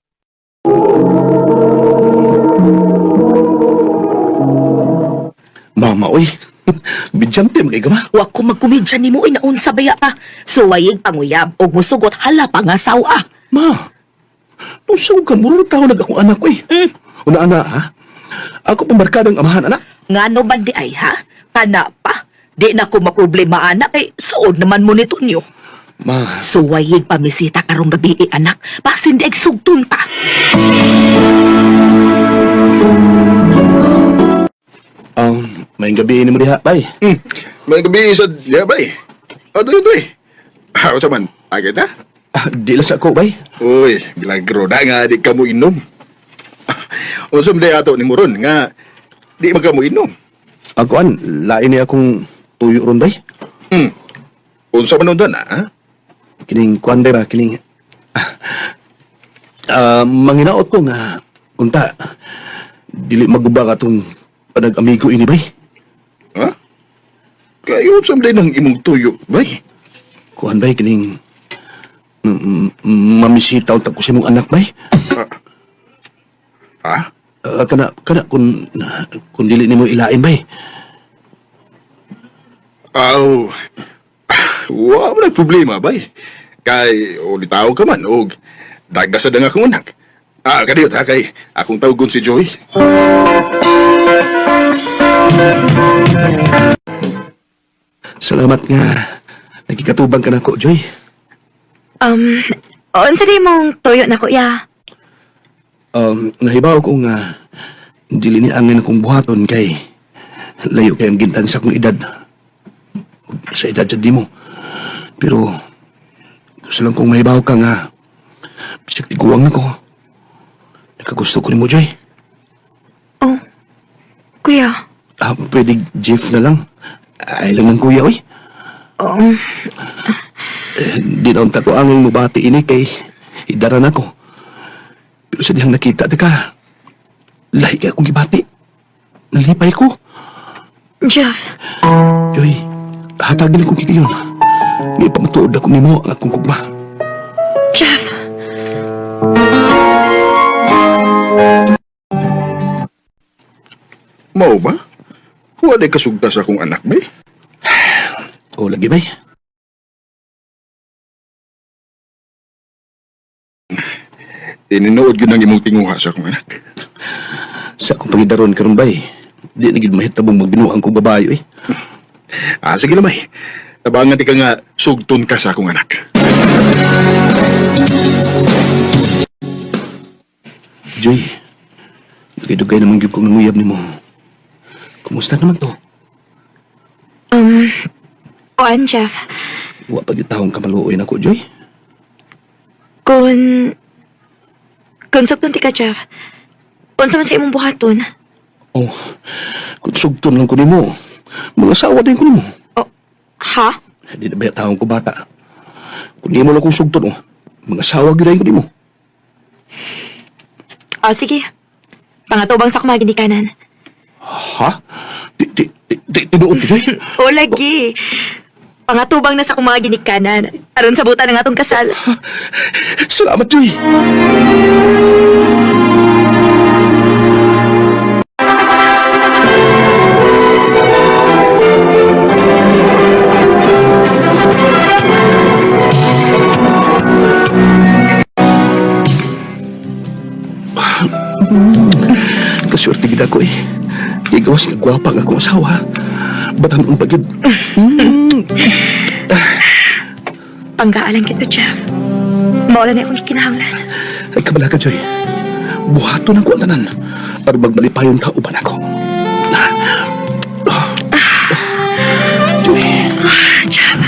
Mama, oy. Bidyante, magigama. Wa ko magkumidya ni mo ay naunsa baya pa. Suwayig panguyab o musugot hala pangasawa. Ma. Nung sa'yo ka, mururot tao akong anak ko, eh. Una, ha? Ako pambarkadang amahan, anak. Ngano ba di ay ha? Kana pa. Di na ko maproblema anak ay suod naman mo nito niyo. Ma. Suwayig pamisita karong gabi anak. Pasindi ag sugtun ta. May gabi ni mo diha, bay. May gabi sa diya, bay. O, doy. Ako sa man, agad ha? Di lang sa ako, bay. Uy, bilagro na nga, di ka mo inom. Unsam day ato ni Muron, nga, di man ka mo inom. Akoan, lain ni akong tuyo ron, bay. Unsa man doon, ha? Kining kuan, bay ba? Kining... manginaot ko nga, unta, dili magubang atong panag-amigo ini, bay. Ha? Kayo unsam day ng imong tuyo, bay? Kuan, bay, kining... mamisita unta ko sa imong anak, bay. Ha? Kana kung dili nimo ilain, bay. Aw, wa mo na problema, bay. Kay, ulitaw ka man, og dagasa na nga akong anak. Kadiyot ha, kay akong tawgon si Joy. Salamat nga. Nagkikatubang ka na ko, Joy. Unsa di mong toyo na, Kuya? Nahibaw ko nga dili ni angin akong buhaton kay layo kay ang gintan sa akong edad. Sa edad sa di mo. Pero gusto lang kong mahibaw ka nga Bisag tiguang ako. Nakagusto ko ni mo, Joy. Oh, kuya. Pwede Jeff na lang. Ay lang ng kuya, oy. Di na unta ko angin mo bati ini kay idaran ako. Pero sa diyang nakita, teka, lahi ka akong gibati. Nalipay ko. Jeff, Joy, hatagin ko kiti yun. Ngayon pa matuod ako ni mo ang akong kugma. Jeff. Mao ba? Wala kasugta sa akong anak, bay. O lagi bay. Tininood yun ang imong tinguha sa akong anak. Sa akong pangidaron karon bay. Di na gid mahitabong magbinuang kong babayo eh. Sige na, may. Tabangan ka nga, sugton ka sa akong anak. Joy, dugay-dugay naman gyud kong nanguyab nimo. Kumusta naman to? Oan, Jeff. Wa pa gyud taong kamaluoy nako, Joy. Kung sugton ti ka, Jeff. Unsa man sa imong buhaton? Oh, kung sugton lang ko nimo. Mga asawa din ko nimo. Ha? Di na ba taong ko bata? Kung nimo lang kong sugton, mga asawa gyud ko nimo. Sige. Pangatubang sa kumagin ni kanan. Ha? Tinuod ti, Joy? O, lagi. Pangatubang na sa kumagin ni kanan. Aron sa buta ng atong kasal. Salamat, Joy! Kaswerte gid ako eh. Igawas nga gwapa nga akong asawa. Batanon pa gid. Panggaalan kita, Jeff. Mawala na akong ikinahanglan. Ay kabala ka, Joy. Buhato ng kuantanan para magbalipayon ka uban ako. Joy. Jeff.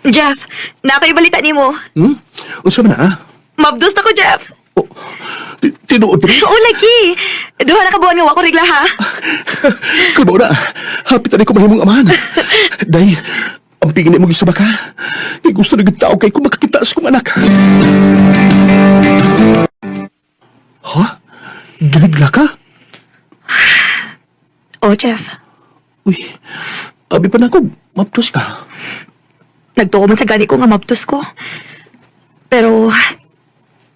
Jeff, nakaibalita ni mo. Unsa man na, Mabdos na ko, Jeff. Tinuod pa rin? Oo, lagi. Duha na kabuhan nga wako regla, ha? Kalbaw na. Hapit na ko mahimong amahan. Day, ang pingin mo gisaba ka. Kaya gusto na tao kay kung makakita sa kong anak. Ha? Giligla ka? Oo, Jeff. Uy, abi pa na ako. Maptos ka. Nagtuko man sa gani ko nga mabtos ko. Pero,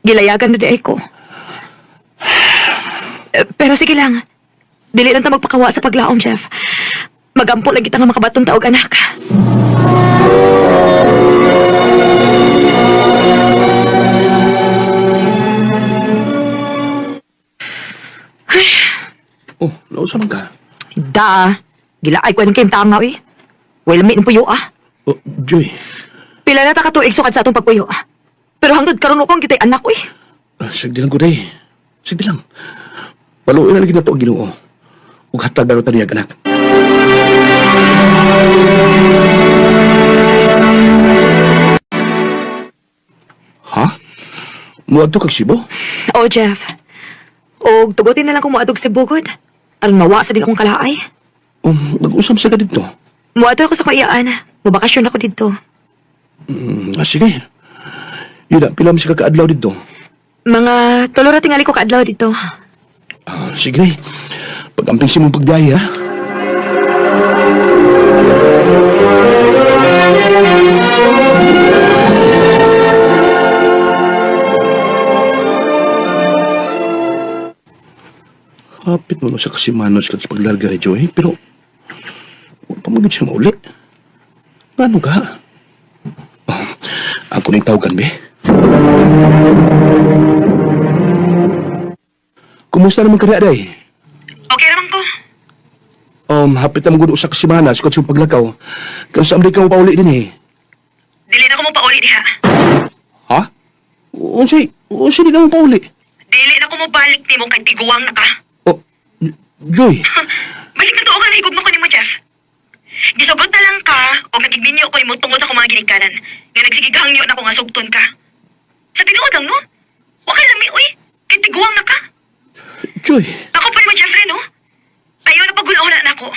gilayagan na di ay ko. Pero sige lang. Dili lang ta magpakawa sa paglaom, Jeff. Magampo lagi ta nga makabatong taog anak. Oh, nausa man ka. Da, gilaay ko ng kayong tangaw eh. Wala may puyo ah. Oh, Joy. Pila na ta katuig sukad sa atong pagpuyo. Pero hangtod karon ko ang kitay anak ko eh. Sige lang ko, Day. Sige lang. Paluin na lagi na ito ang Ginoo. Ug hatag na taniyag anak. Ha? Muadto kag Cebu? Oh, Jeff. O, tugutin na lang kung muadog sa bugod. Aron mawa sa din akong kalaay. Mag-usam sa ka dito. Muadto ako sa kaiyaan. Mabakasyon ako dito. Sige. Yun na, pila mo siya kakaadlaw dito. Mga tulora tingali ko kaadlaw dito. Sige na. Pag-amping si mong pagbiyahe, ha? Hapit mo na sa kasimanos ka sa paglarga ni Joy, pero huwag pa magiging siya mauli. Ano ka? Ako ning tawagan, be. Kumusta naman ka na, Day? Okay naman ko. Hapit na mong sa kasimanas kung sa paglakaw. Kaya sa Amerika mo pauli din, eh. Dili na ko mo pauli diha. Ha? Unsay di na mo pauli? Dili na ko mo balik ni mo kay tiguwang na ka. Joy. Balik na tuogan na higugma ko ni mo, Jeff. Gisugot na lang ka, o nagigminyo ko imong tungod sa mga ginikanan. Nga nagsigigahangyo na ko nga sugton ka. Sa tinuod lang, no? Huwag ka lami, uy. Kay tiguang na ka. Joy, Ako pa naman, Jeffrey, no? Ayaw na pagulaunan na ako.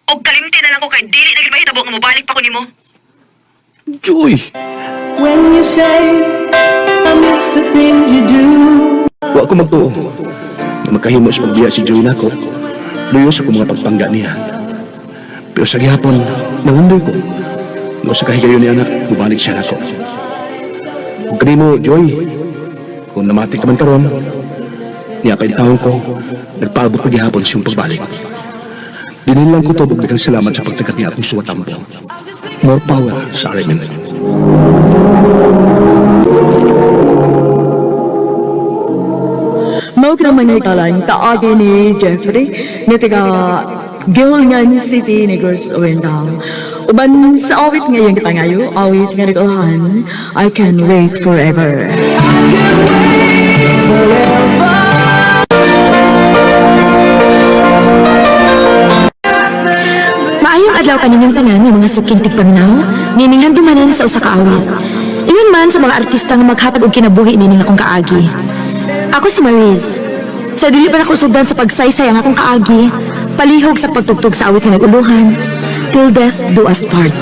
O kalimti na lang ko kay dili na gilmahitabo nga mabalik pa ko nimo. Joy. When you say I miss the things you do. Wa ko magtuo. Na magkahimo sa pagbiya si Joy nako. Luyo sa mga pagpangga niya. Pero sa gihapon, nangundoy ko. Nga sa kahigayon niya na, bumalik siya nako. Kung kanimo, Joy, kung namatik ka man karon, niya pa taon ko, nagpaabot pa gihapon siyang pagbalik. Dinilang ko to, daghang salamat sa pagtagat niya akong suwatampo. More power sa Aramin. Mao ka mga ikalan, taagi ni Jeffrey, na taga Gilngan City, Negros, Wendang. Uban sa awit ngayong katangayo, awit nga nag-uhan, I Can Wait Forever. Maayong adlaw kaninyong tanan ng mga suking tigpangnaw, nininghan dumanan sa usa ka awit. Iyon man sa mga artista nga maghatag og kinabuhi nining akong kaagi. Ako si Mariz. Sa dili pa ako sugdan sa pagsaysay ang akong kaagi, palihog sa pagtugtog sa awit nga naguluhan, till death do us part.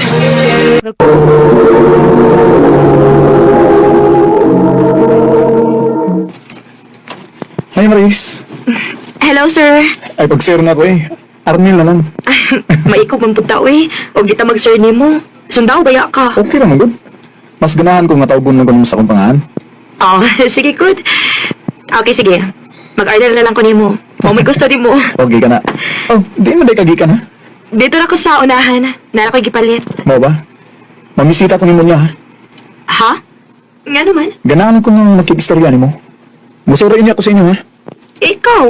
Hi, Maris. Hello, sir. Ay, pag-share na ko eh. Arnil na lang. Maikog man punta uy, og kita mag-sir nimo. Sundaw baya ka. Okay naman, good. Mas ganahan ko nga tawgon na ganun sa kong pangahan. Oh, sige good. Okay, sige. Mag-order na lang ko nimo. O may gusto din mo. Okay ka na. Oh, di mo day kagi ka na. Dito na ko sa unahan. Nara ko gipalit. Mau ba? Mamisita ko nimo niya, ha? Ha? Nga naman. Ganahan ko nga makikistorya nimo. Musuroin niya ako sa inyo, ha? Ikaw.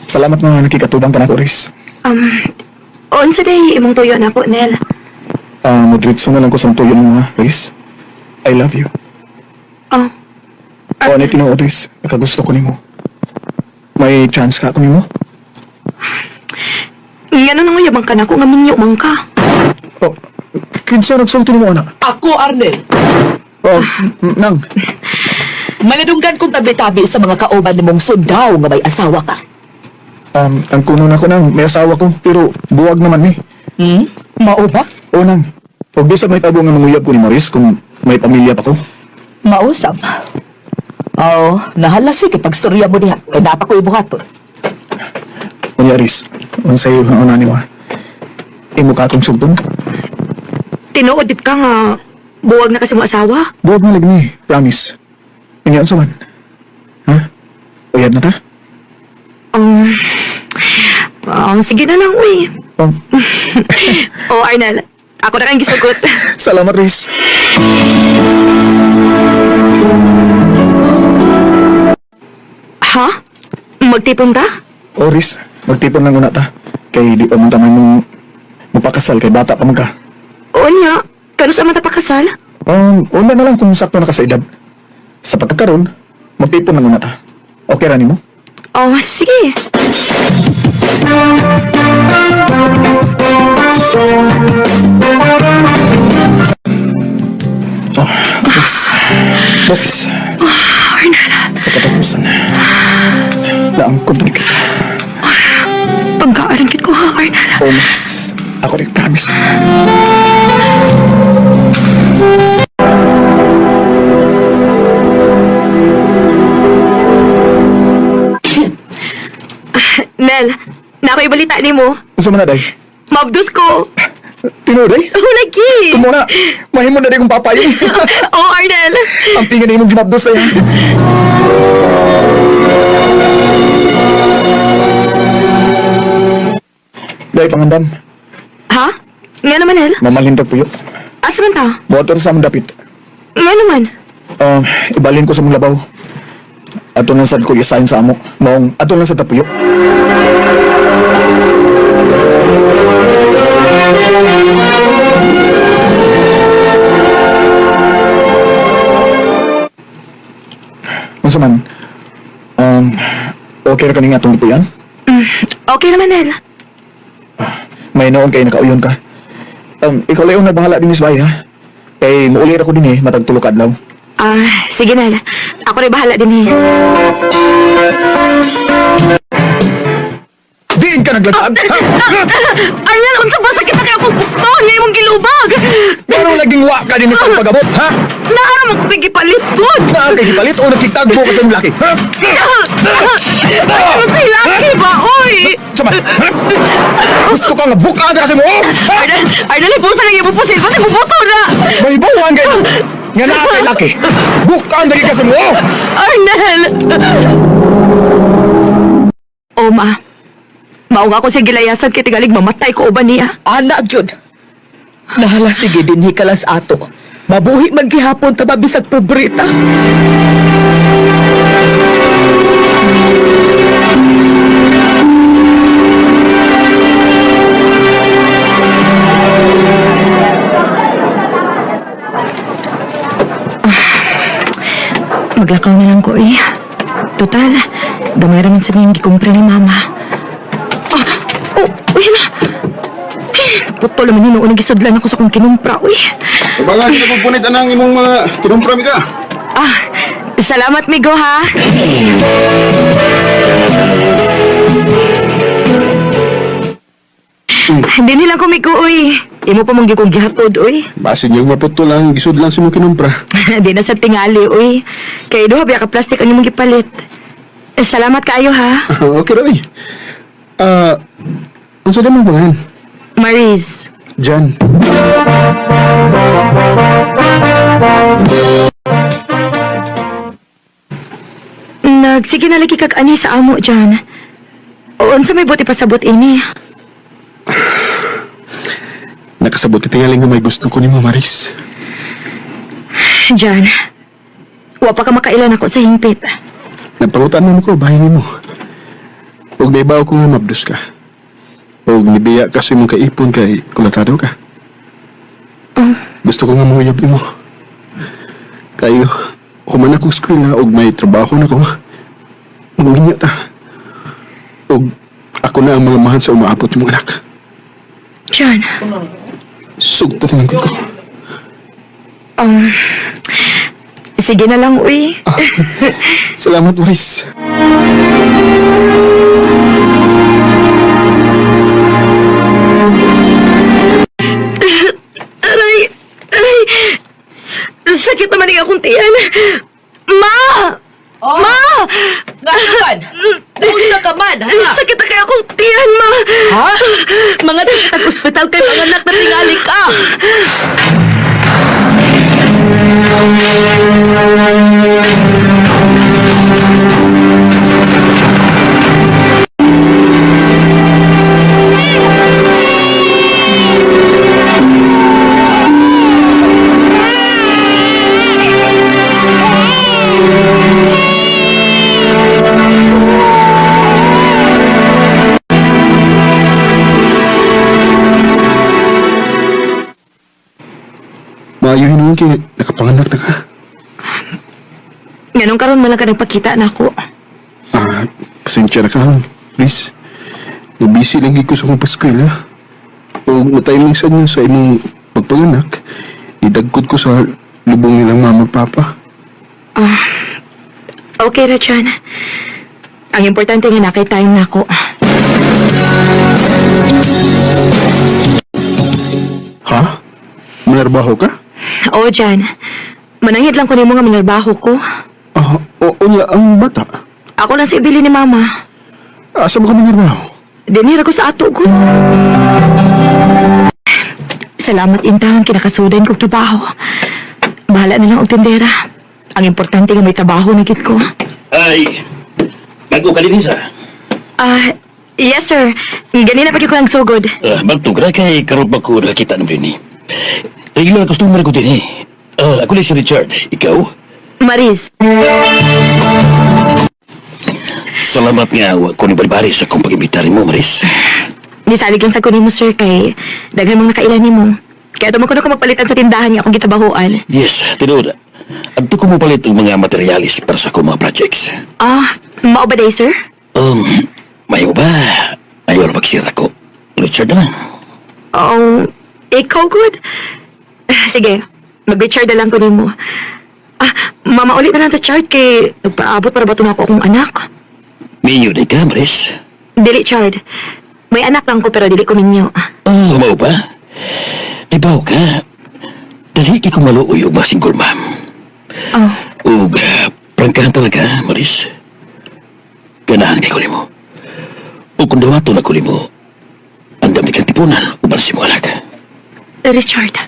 Salamat nga nakikatubang ka na ko, Riz. Unsa day imong tuyo na po, Nel? Madritso na lang ko sa tuyo mo, ha, Riz. I love you. Oh. O, ano tinuod, Riz? Nakagusto ko nimo. May chance ka ako nimo? Nga nang yabang ka na ko nga minyo man ka. Oh, kinsa nagsulti nimo, anak? Ako, Arnel. Oh, nang. Maladunggan kong tabi-tabi sa mga kauban nimong sundaw nga may asawa ka. Ang kuno na ko nang, may asawa ko, pero buwag naman eh. Mao ba? O nang, huwag bisa may tabo nga manguyab ko ni Maris kung may pamilya pa ko. Mausap. Oo, nahala sige pagstorya mo diha. Kaya dapat ko ibuhaton. Kunya Riz, ang sa'yo ang anani mo, ha? Imo ka akong sugtong. Tinuod dit ka nga buwag na kasi mo asawa. Buwag na lagi, promise. Inyaan sa man. Ha? Uyad na ta? Sige na lang, uy. Oh, Oh, Arnel. Ako na kang gisugot. salamat, Riz. Ha? Magtipon ta? O, Riz, magtipon lang una ta. Kay di pa man taman mong mapakasal kay bata pa man ka. O niya, kano sa mata pakasal? Una na lang kung sakto na ka sa edad. Sa pagkakaroon, magtipon lang una ta. Okay ra nimo? Oh, sige. Oh, Riz. Box. Arnel, Sa katapusan. Daang ko kita. pagkaalan kit ko ha, Arnel. Oh, mas. Ako rin promise. Nel, nako'y balita ni mo. Unsa man na, day? Mabdos ko. Tinuod, day? Oh, lagi. Tumo na. Mahimon na day kong papayo. Oh, Arnel. Ang tingin na imong gimabdos na yan. Day, pangandam. Ha? Nga naman, Nel. Mamalintag puyo. Asa man ta? Motor sa among dapit. Nga naman. Ibalin ko sa mong labaw. Ato lang sad ko isahin sa amo. Maong ato lang sa tapuyo. Unsa man? Okay ra kani nga atong lipuyan? Okay naman, Nel. May noon kayo nakauyon ka. Ikaw lang yung nagbahala din, Miss Bay, ha? Kay muulir ako din matag tulog adlaw. Sige, Nel. Ako rin bahala din eh. Diin ka naglatag! Arnel, unsa ba sakit na kaya akong bukton niya imong gilubag? Parang laging wa ka din itong pagabot, ha? Naara mo ko kigipalit doon. Saan kay gipalit o nagkitagbo ka sa imong laki? Ha? Ano si Lucky ba, oy? Sama! Ha? Gusto ka nga bukada kasi mo! Ha? Arnel, ipusa lang yung pupusin kasi bubuto na. May buwan kayo! Nga na kay laki! Bukada lagi kasi mo! Arnel! Ma. Mao nga ako sa gilayasan kay tigalig mamatay ko uban niya. Anak yun. Nahala sige din hikalas ato. Mabuhi man gihapon ta mabisag pobreta. Maglakaw na lang ko eh. Total, gamay raman sa niyang gikumpre ni Mama. Uy na! Putol naman yun noon nagisudlan ako sa kong kinumpra, uy. Ibangan kita kung punit anang imong mga kinumpra mi ka. Salamat, Migo, ha? Hindi nila ko, Migo, uy. Imo pa mong gikong gihatod, uy. Basin yung maputol lang, gisud lang sa imong kinumpra. Di na sa tingali, uy. Kaya doha, biya ka plastic ang imong gipalit. Salamat kaayo, ha? Okay, Rabi. Unsa na mong bangan? Maris. Jan. Nagsige na lagi kag ani sa amo, Jan. Unsa may buti pasabot ini? Nakasabot ka tingaling nga may gusto ko ni mo, Maris. Jan, wa pa ka makailan ako sa hingpit. Nagpangutan mo ko, bahay mo. Huwag may baw ko nga mabdus ka. Huwag nibiya kasi mong kaipon kay kulatado ka. Gusto ko nga mahuyab mo. Kayo, human akong eskwela og may trabaho na ko. Manginya ta. Og ako na ang mga mahan sa umaabot mong anak. Jan. Sugta rin ko. Sige na lang, uy. Salamat, Maris. Aray! Sakit naman ang akong tiyan. Ma! Oh. Ma! Ngayon! Naunsa ka man, ha? Sakit na kaya akong tiyan, ma! Ha? Mga tag-ospital kay mga anak na tingali ka! Maayuhin mo kay nakapanganak na ka. Ganun karon mo lang ka nagpakita na ako. Pasensya na ka, please. Nabisi lagi ko sa kong paskwela. O matayong sa niya sa imong pagpanganak, idagkod ko sa lubong nilang mama at papa. Okay ra, Jan. Ang importante nga nakay time na ako. Ha? Manarbaho ka? Oo, Jan. Manangit lang ko nimo nga minarbaho ko. O niya ang bata? Ako lang sa ibili ni Mama. Asa mo ka manarbaho? Dinira ko sa ato ko. Salamat intahon kinakasudan kong trabaho. Bahala na lang og tindera. Ang importante nga may trabaho na gid ko. Ay, bago ka din isa. Yes sir. Ganina pa ko ang sugod. Magtugra kay karot ba ko nakita ng rini. Regular customer ko din eh. Ako lang si Richard. Ikaw? Maris. Salamat nga ko ni bari sa kong pag-imbitari mo, Maris. Nisalig lang sa kunin mo sir kay daghan mong nakailan nimo. Kaya tumakon ako magpalitan sa tindahan niya akong gitabahuan. Yes, tinuod. Adto ko mo palit ang mga materialis para sa akong mga projects. Mao ba day, sir? Mayo ba? Ayaw na magsira ko. Richard na lang. Ikaw good? Sige, mag-Richard na lang ko mo. Mama ulit na lang ta Chard kay nagpaabot para bato na ako akong anak. Minyo di ka, Maris. Dili Chard. May anak lang ko pero dili ko minyo. Mau ba? Ibaw ka. Dali ki kong maluoy o single ma'am. O, prangkahan talaga, Maris. Ganahan kay kunin mo. O kung dawato na kunin mo, andam di kang tipunan o balsi mo anak. Richard.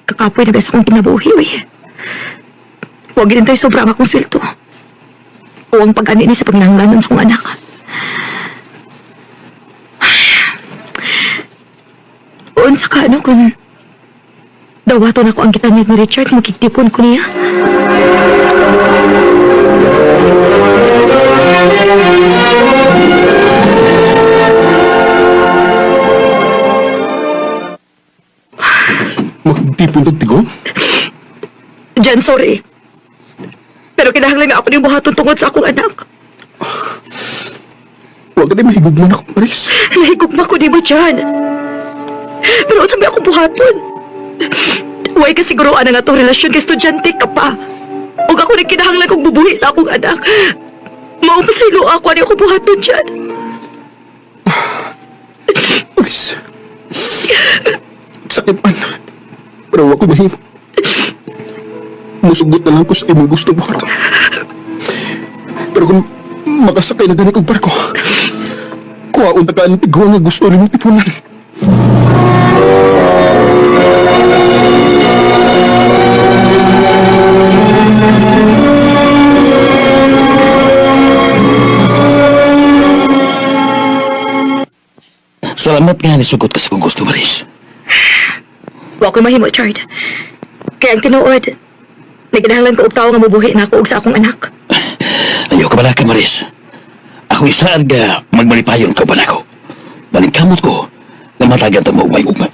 Kakapoy na besa kong kinabuhi, uy. Huwag din tayo sobrang akong sweldo. O ang pag-ani ni sa panginahanglanan sa kong anak. Unsa ka ano kung dawaton ako ang kitanyag ni Richard, magkitipon ko niya. Magtipon ng tigong? Jan, sorry. Pero kinahanglan nga ako ng buhaton tungod sa akong anak. Huwag ka na mahigugman ako, Maris. Nahigugma ko di mo, Jan. Pero sabi akong buhaton. Huwag ka siguruan na nga itong relasyon kay estudyante ka pa. Huwag ako na kinahanglan kong bubuhi sa akong anak. Maupasaylo ako ano akong buhaton, Jan. Maris. Sakit man. Pero ako mahimo. Musugot na lang ko sa imong gusto buhat. Pero kung makasakay na gani kong barko, kuhaon na ka ang tigwa nga gusto rin yung tipunan. Salamat nga ni sugot ka sa kong gusto, Maris. Huwag ko mahimo, Chard. Kaya ang tinuod, nagkinahanglan ko og tao nga mabuhi na ako og sa akong anak. Ayaw ka bala ka, Maris. Ako isaan ka magmalipayon ka ba na ako. Nalingkamot ko na matagan ta mo ugmay-ugma.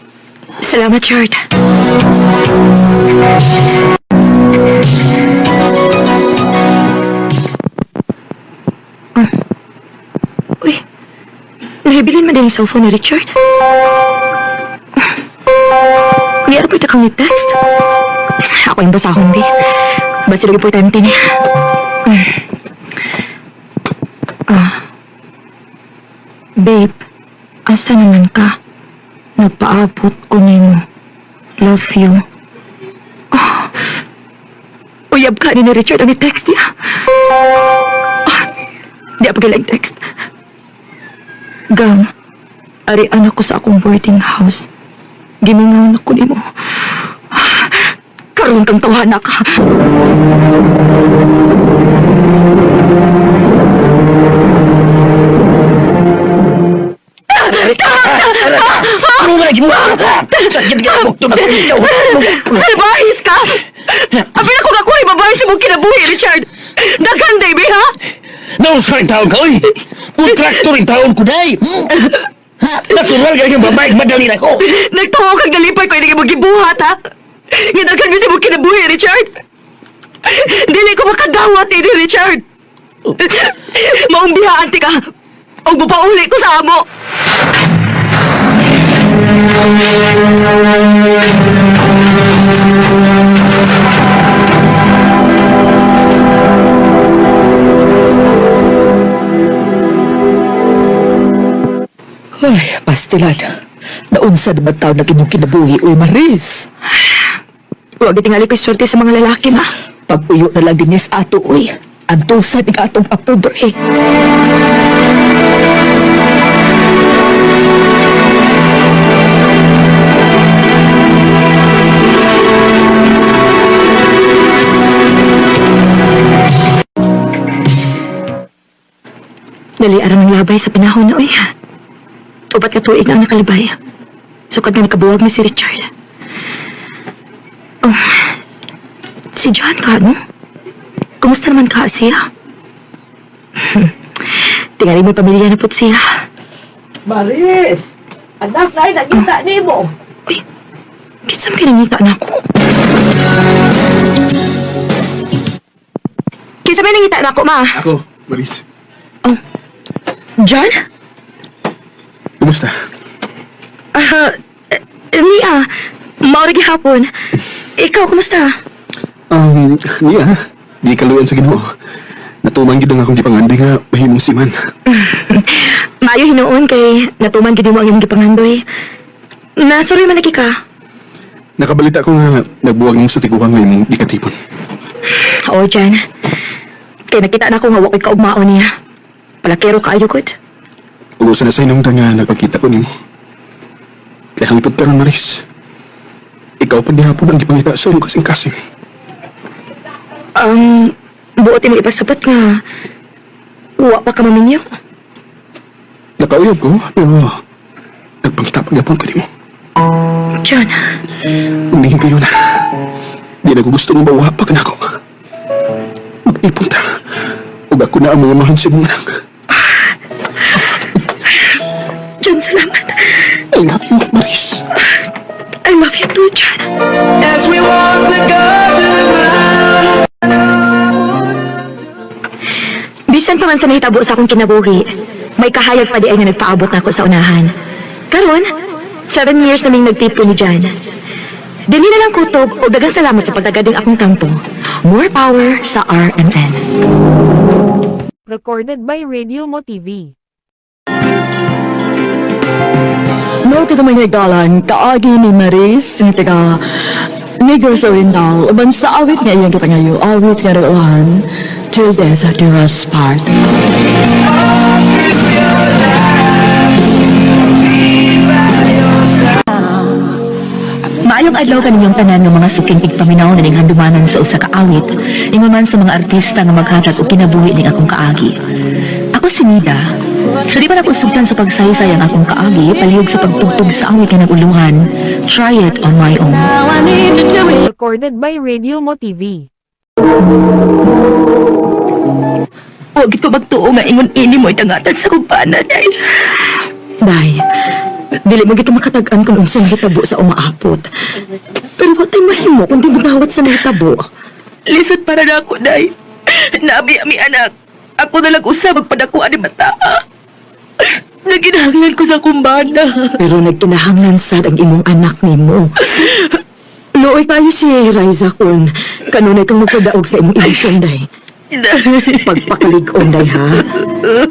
Salamat, Chard. Uy, nahibilin man din yung cellphone ni Richard. Di ano po ito kang text? Ako yung basahon, Bi. Basta lang importante niya. Babe, asa naman ka? Nagpaabot ko nimo. Love you. Uyab ka ni Richard ang text niya. Di apa galang text. Gang, arian ako sa akong boarding house. Gimingaw na ko nimo. Karoon kang tawhana ka. Ano nga lagi mo? Sakit ka na bukto na ikaw. Salbahis ka! Apin ako kakuha yung babae sa mong kinabuhi, Richard! Daghan, Davey, ha? Nausaring taon ka, oy! Kontraktor yung taon ko, day! Natural ka yung babae, madali na ko! Nagtawa kang galipay ko, hindi ka magibuhat, ha? Nga daghan mo sa mong kinabuhi, Richard! Dili ko makadawat ni Richard! Maumbihaan ti ka! O gupauli ko sa amo! Ay, pastilan. Naunsa na ba tao na imong kinabuhi, uy, Maris? Huwag itingali ko'y swerte sa mga lalaki, ma. Pag-uyo na lang din sa ato, uy. Antusan ng atong papobre. Naliaran ng labay sa panahon na, uy. Upat ka tuig ang nakalibay. Sukad na nakabuwag ni si Richard. Si John ka, no? Kumusta naman ka siya? Tingali mo pamilya na po siya. Maris! Anak na nakita ni mo. Kitsang pinangita na ako. Kinsa may nangita na ako, ma? Ako, Maris. John? Kumusta? Mia, maurag hapon. Ikaw, kumusta? Niya, di kaluyan sa Ginoo. Natuman gid nga akong gipangandoy nga mahimong siman. Maayo hinuon kay natuman gid mo ang imong gipangandoy. Nasuri man lagi ka. Nakabalita ko nga nagbuwag nimo sa tiguang nga imong gikatipon. Oo, Jan. Kaya nakita na ko nga wakay kaugmaon niya. Palakero kaayo gud. Ugusan na sa inungdan nga nagpakita ko nimo. Kaya hangtod karon, Maris. Ikaw pag gihapon ang gipangita sa imong kasing-kasing. Buot mo ipasapat nga uwa pa ka maminyo. Nakauyab ko, pero nagpangita pagyapon ko nimo. John, Umingin kayo na. Di na ko gusto mong bawa pa ka na ako. Mag-ipon ta. Huwag ako na ang mga mahal sa mga anak. John, salamat. I love you, Maris. I love you too, John. As we walk the garden round. Bisan pa man sa nahitabo sa akong kinabuhi, may kahayag pa di ay nga nagpaabot na ako sa unahan. Karon, 7 years naming nagtipon ni John. Dili na lang kutob o dagang salamat sa pagdagading akong kampo. More power sa RMN. Recorded by Radio Mo TV. No kita may nagdalan, kaagi ni Maris, ni taga Negros Oriental, uban sa awit nga iyang kapangayo, awit nga roon, till death do us part. Maayong adlaw kaninyong tanan ng mga suking tigpaminaw na ning handumanan sa usa ka awit, ingon man sa mga artista nga maghatag og kinabuhi ning akong kaagi. Ako si Nida. Sa di pa ako sugdan sa pagsaysay ang akong kaagi, palihog sa pagtugtog sa awit nga naguluhan, try it on my own. Recorded by Radio Mo TV. Huwag ito magtuo nga ingon ini mo itangatan sa kumpana, day. Day, dili mo kita makatag-an kung unsang hitabo sa umaapot. Pero what ay mahimo kung di mo dawat sa nahitabo. Lisod para na ako, day. Nabi-ami anak. Ako na lang usab magpadakuan ni Mata. Naginahanglan ko sa kumbana. Pero nagkinahanglan sad ang imong anak nimo. Looy tayo si Riza kung kanunay kang magpadaog sa imong ilusyon, day. Pagpakalig-on, day, ha?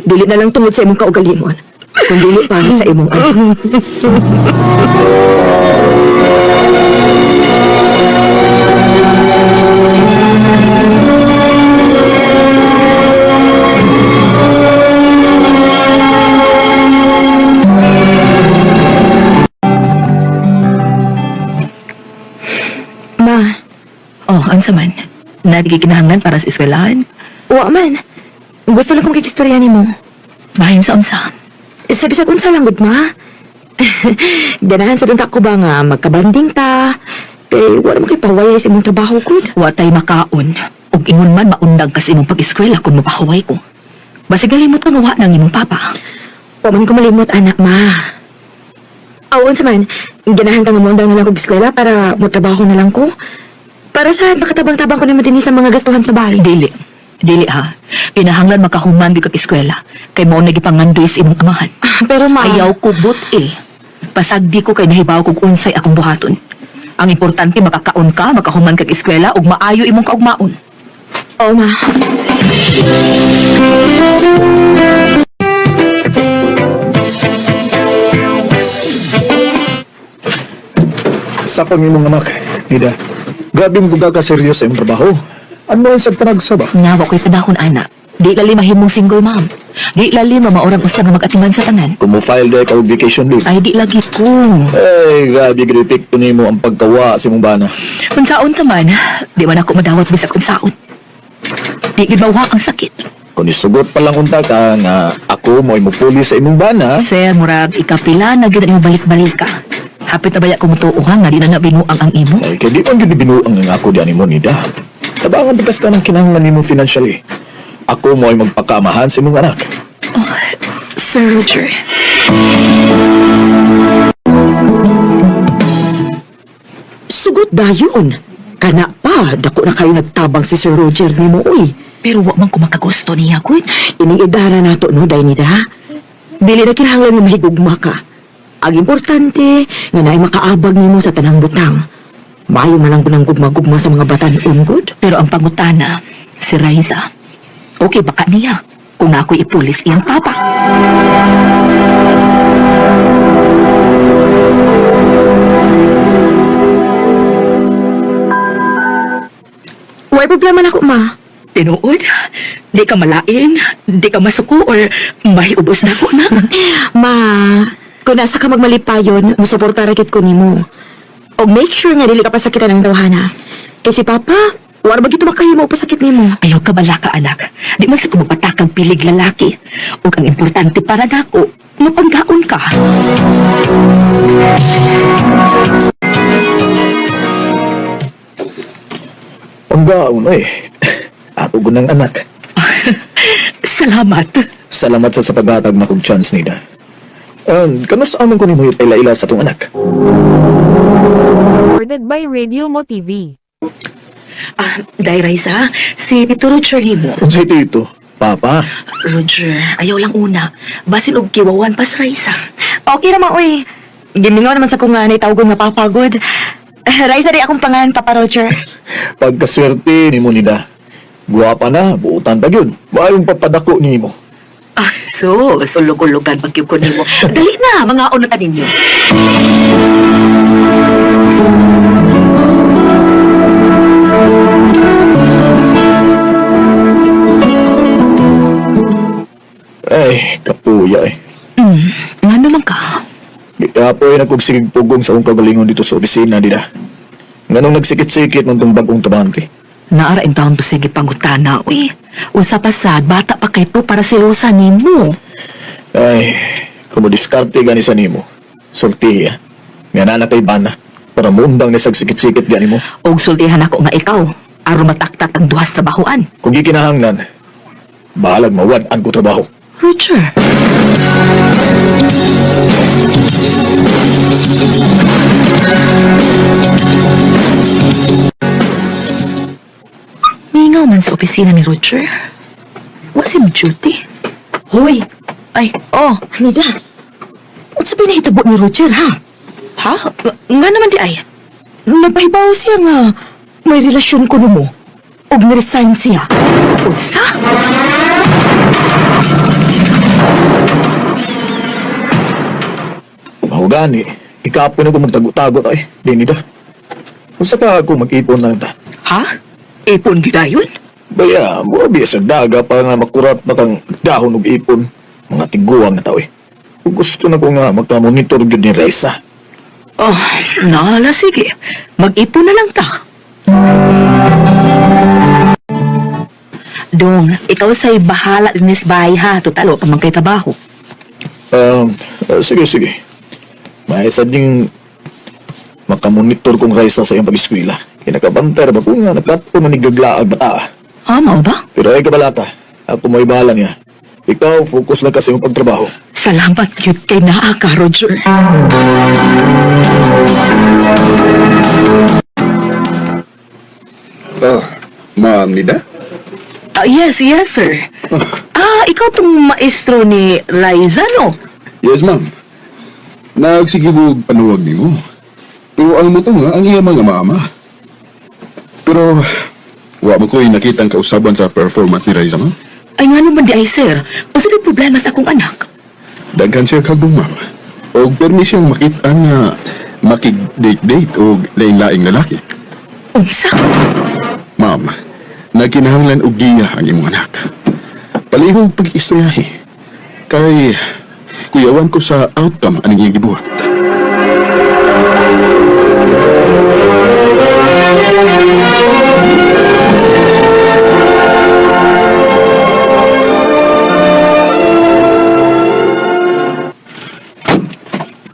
Dili na lang tungod sa imong kaugalingon. Kung dili para sa imong anak. Ma, Oh, ansa man? Nagiginahanglan para sa eskwelahan? wa man. Gusto lang kong kikistorya nimo. Bahin sa unsa? Sa bisag unsa lang gud, ma. Ganahan sa dinta ko ba nga magkabanding ta. Kay wala mo kay paway sa imong trabaho gud. Watay makaon. Og ingon man maundag kas imong pag-eskwela kung mapahaway ko. Basig galimot ko nga wa nang imong papa. Wa man ko malimot, anak, ma. Awon sa man, ganahan kang mamundang na lang ko eskwela para motrabaho na lang ko. Para sa makatabang-tabang ko naman din sa mga gastuhan sa bahay. Dili ha. Kinahanglan makahuman bigag eskwela. Kay mao nagipangandoy sa imong amahan. Pero ma... Ayaw ko but Pasagdi ko kay nahibaw kog unsay akong buhaton. Ang importante makakaon ka, makahuman kag eskwela ug maayo imong kaugmaon. Oo, ma. Sa pangimong anak, Nida, grabe mo ka serious sa iyong trabaho. Ano ang sa panagsa ba? Nga wa ko'y padahon ana. Di lali mahimong single mom. Di lali maurang usa nga mag-atiman sa tanan. Kung mo file day ka og vacation leave. Ay di lagi ko. Ay, grabe kritik ko nimo ang pagkawa sa imong bana. Kung saon ka man, di man ako madawat bisag kung saon. Di gid mawha ang sakit. Kung isugot pa lang unta ka nga ako mo imupuli sa imong bana, Sir, murag ikapila na gid ang balik-balik ka. Hapit na baya ko mutuuhan nga di na binuang ang imo. ay kay di man gyud binuang ang ako di mo Nida. Tabangan bigas ka ng kinahanglan nimo financially. Ako mo ay magpakamahan sa imong anak. Sir Roger. Sugot dayon. Kana pa, dako na kayo nagtabang si Sir Roger ni mo, uy. Pero wa man ko makagusto niya, Kud. Ining idara na to, no, Dainida? Dili na kinahanglan nga mahigugma ka. Ang importante, nga naay makaabag nimo sa tanang butang. Maayo man lang gunang gugma-gugma sa mga batan-on, good? Pero ang pangutana, si Raiza, okay baka niya kung ako'y ipulis iyang papa? Way problema na ko, ma. Tinuod, di ka malain, di ka masuko, or mahiubos na ko na. Ma, kung nasa ka magmalipayon, musuporta rakit ko nimo. Og make sure nga dili ka pasakitan ng dawhana. Kasi papa, war ba gito makayo mo pasakit nimo? Ayaw ka bala ka, anak. Di man sa kumapatakang pilig lalaki. O ang importante para nako, mapanggaon ka. Panggaon, ay. Ato gunang anak. Salamat. Salamat sa paghatag na kong chance nida. Kanus amon ko ni mo ila-ila sa tong anak. Recorded by Radio Mo TV. Day Raiza, si Tito Roger mo. Unsay ito? Papa? Roger, ayaw lang una. Basin og kiwawan pa sa Raiza. Okay naman, uy. Gimingaw naman sa kung nga naitawgon nga papagod. Raisa di akong pangalan, Papa Roger. Pagkaswerte ni mo nida. Guwapa na, buutan pa yun. Bayong papadako ni mo. So, sulog-ulugan pagkip ko nimo. Dali na, mga una ka ninyo. Ay, kapuya eh. Nga naman ka. Apoy na kong sigig-pugong sa akong kagalingon dito sa opisina, dida. Nganong nagsikit-sikit ng itong bagong tabante. Naara in taon to sige pangutana, uy. Unsa pa sad, bata pa kay to para silusa nimo. Ay, kumudiskarte gani sa nimo. Sultiya. Nga na kay bana. Para muundang na sagsikit-sikit gani mo. Og sultihan ako nga ikaw. Aron mataktak ang duhas trabahoan. Kung gikinahanglan, bahalag mawad-an ko trabaho. Roger. Mingaw man sa opisina ni Roger. Wasi mo duty. Hoy, Ay, oh, Nida. At sa pinahitabo ni Roger, ha? ha? Nga naman di ay. Nagpahibaw siya nga may relasyon ko mo. Og niresign siya. Unsa? Mahugani, ikapon ako magtago-tago ay. Di nida. Kung saka ako mag-ipon lang ta. Ha? Ipon gidayon? Baya, mura biya sa daga para nga makurat na kang dahon og ipon. Mga tiguang na tao eh. Kung gusto na ko nga magka-monitor yun ni Reza. Oh, nala sige. Mag-ipon na lang ta. Dong, ikaw sa'y bahala din sa bahay ha. Tutalo ka magkay trabaho. Sige. May isa ding makamonitor kong Reza sa iyong pag-eskwila. Kinakabantay ba kung nga nagkataon na nigaglaag bata. Mao ba? Pero ay kabalata, ako may bahala niya. Ikaw, focus lang kasi yung pagtrabaho. Salamat yun kay naa ka, Roger. Ma'am Nida? Yes, sir. Ikaw tong maestro ni Raiza, no? Yes, ma'am. Nagsige ko panuwag ni mo. Pero ang mo to nga, ang iya mga mama. Pero, wa mo ko'y nakitang kausaban sa performance ni Raiza, ma'am. Ay nga naman di ay, sir. O sila problema sa akong anak? Daghan siya kagong, ma'am. O permi siyang makita nga makig-date-date o lain-laing lalaki. Unsa? Ma'am, nagkinahanglan og giya ang imong anak. Palihog pag-istoryahe. Kay kuyawan ko sa outcome aning iyang gibuhat.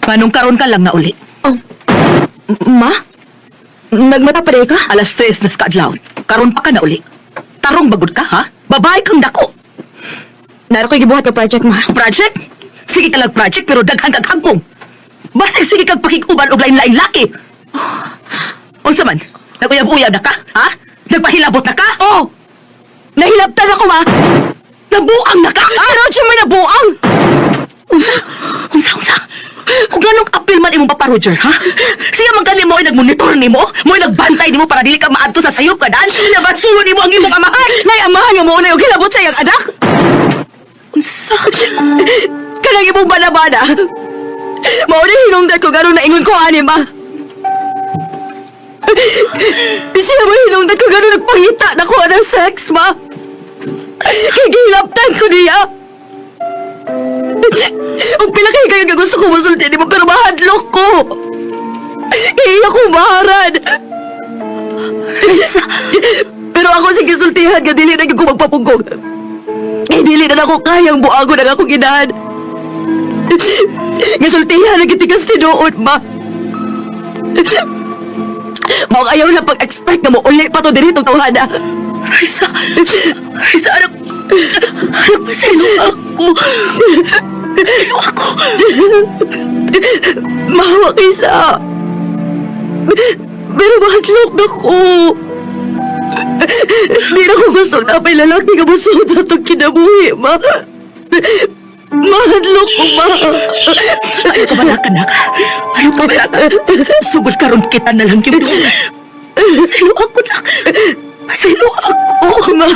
Manong karon ka lang na uli. Ma? Nagmata pa ka? Alas 3 na sa kaadlaw. Karon pa ka na uli. Tarong bagod ka, ha? Babae kang dako. Naro ko'y gibuhat ka project, ma. Project? Sige ka lang project pero daghang kag hangpong. Basig sige kag pakikuban og lain-lain laki. Unsa man? Naguyab-uyab na ka? Ha? Nagpahilabot na ka? Oh! Nahilabtan ako, ma! Nabuang na ka? Ano siya may nabuang? Unsa? Kung ganong apil man imong Papa Roger, ha? Siya man gani mo ay nagmonitor nimo, mo ay nagbantay nimo para dili ka maadto sa sayop ka dan. Nabasulo nimo ang imong amahan. Nay, amahan nga mo na yung kilabot sa iyang anak! Unsa? Kanang imong banabana! Mauna hinungdan ko gano'n naingon ko, ani, ma! Siya mo hinungdan ko gano'n nagpangita na ko ng sex, ma! Kaya gihilaptan ko niya! Ang pila kayo kayo gusto ko masulti mo pero mahadlok ko! Kaya ako maharad! Pero ako sige sultihan nga dili na ko magpapugong. Dili na ako kayang buago ng akong ginahan. Nga sultihan na kitigas tinuod, ma. Maong ayaw na pag-expect nga mo uli pa to diri itong tawhana. Raisa, anak pasalo ako. Pasalo ako. Mahawa kaysa. Pero mahadlok na ko. Di na ko gusto na may lalaki nga musuod sa itong kinabuhi, ma. Mahadlok ko, ma. Ayaw ka ba anak? Ayaw ka ba? Sugod karon kita na lang yun. Pasalo ako, nak. Pasalo ako, ma.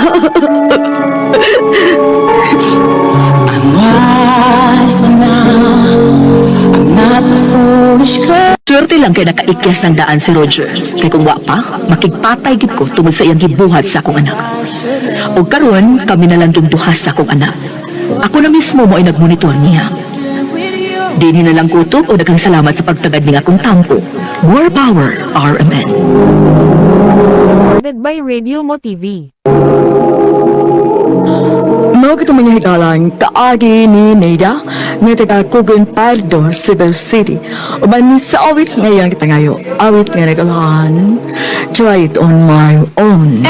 Swerte lang kay nakaikyas ng daan si Roger. Kay kung wa pa, makigpatay gid ko tungod sa iyang gibuhat sa akong anak. O karon kami na lang yung duha sa akong anak. Ako na mismo mo ay nagmonitor niya. Dini na lang kutob o daghang salamat sa pagtagad ng akong tampo. More power, RMN. Recorded by Radio Mo TV. Mao kita mga hitalang kaagi ni Neda nga taga Kugon Pardo, Cebu City. Uban sa awit ngayon kita ngayo. Awit nga nagalahan. Try it on my own.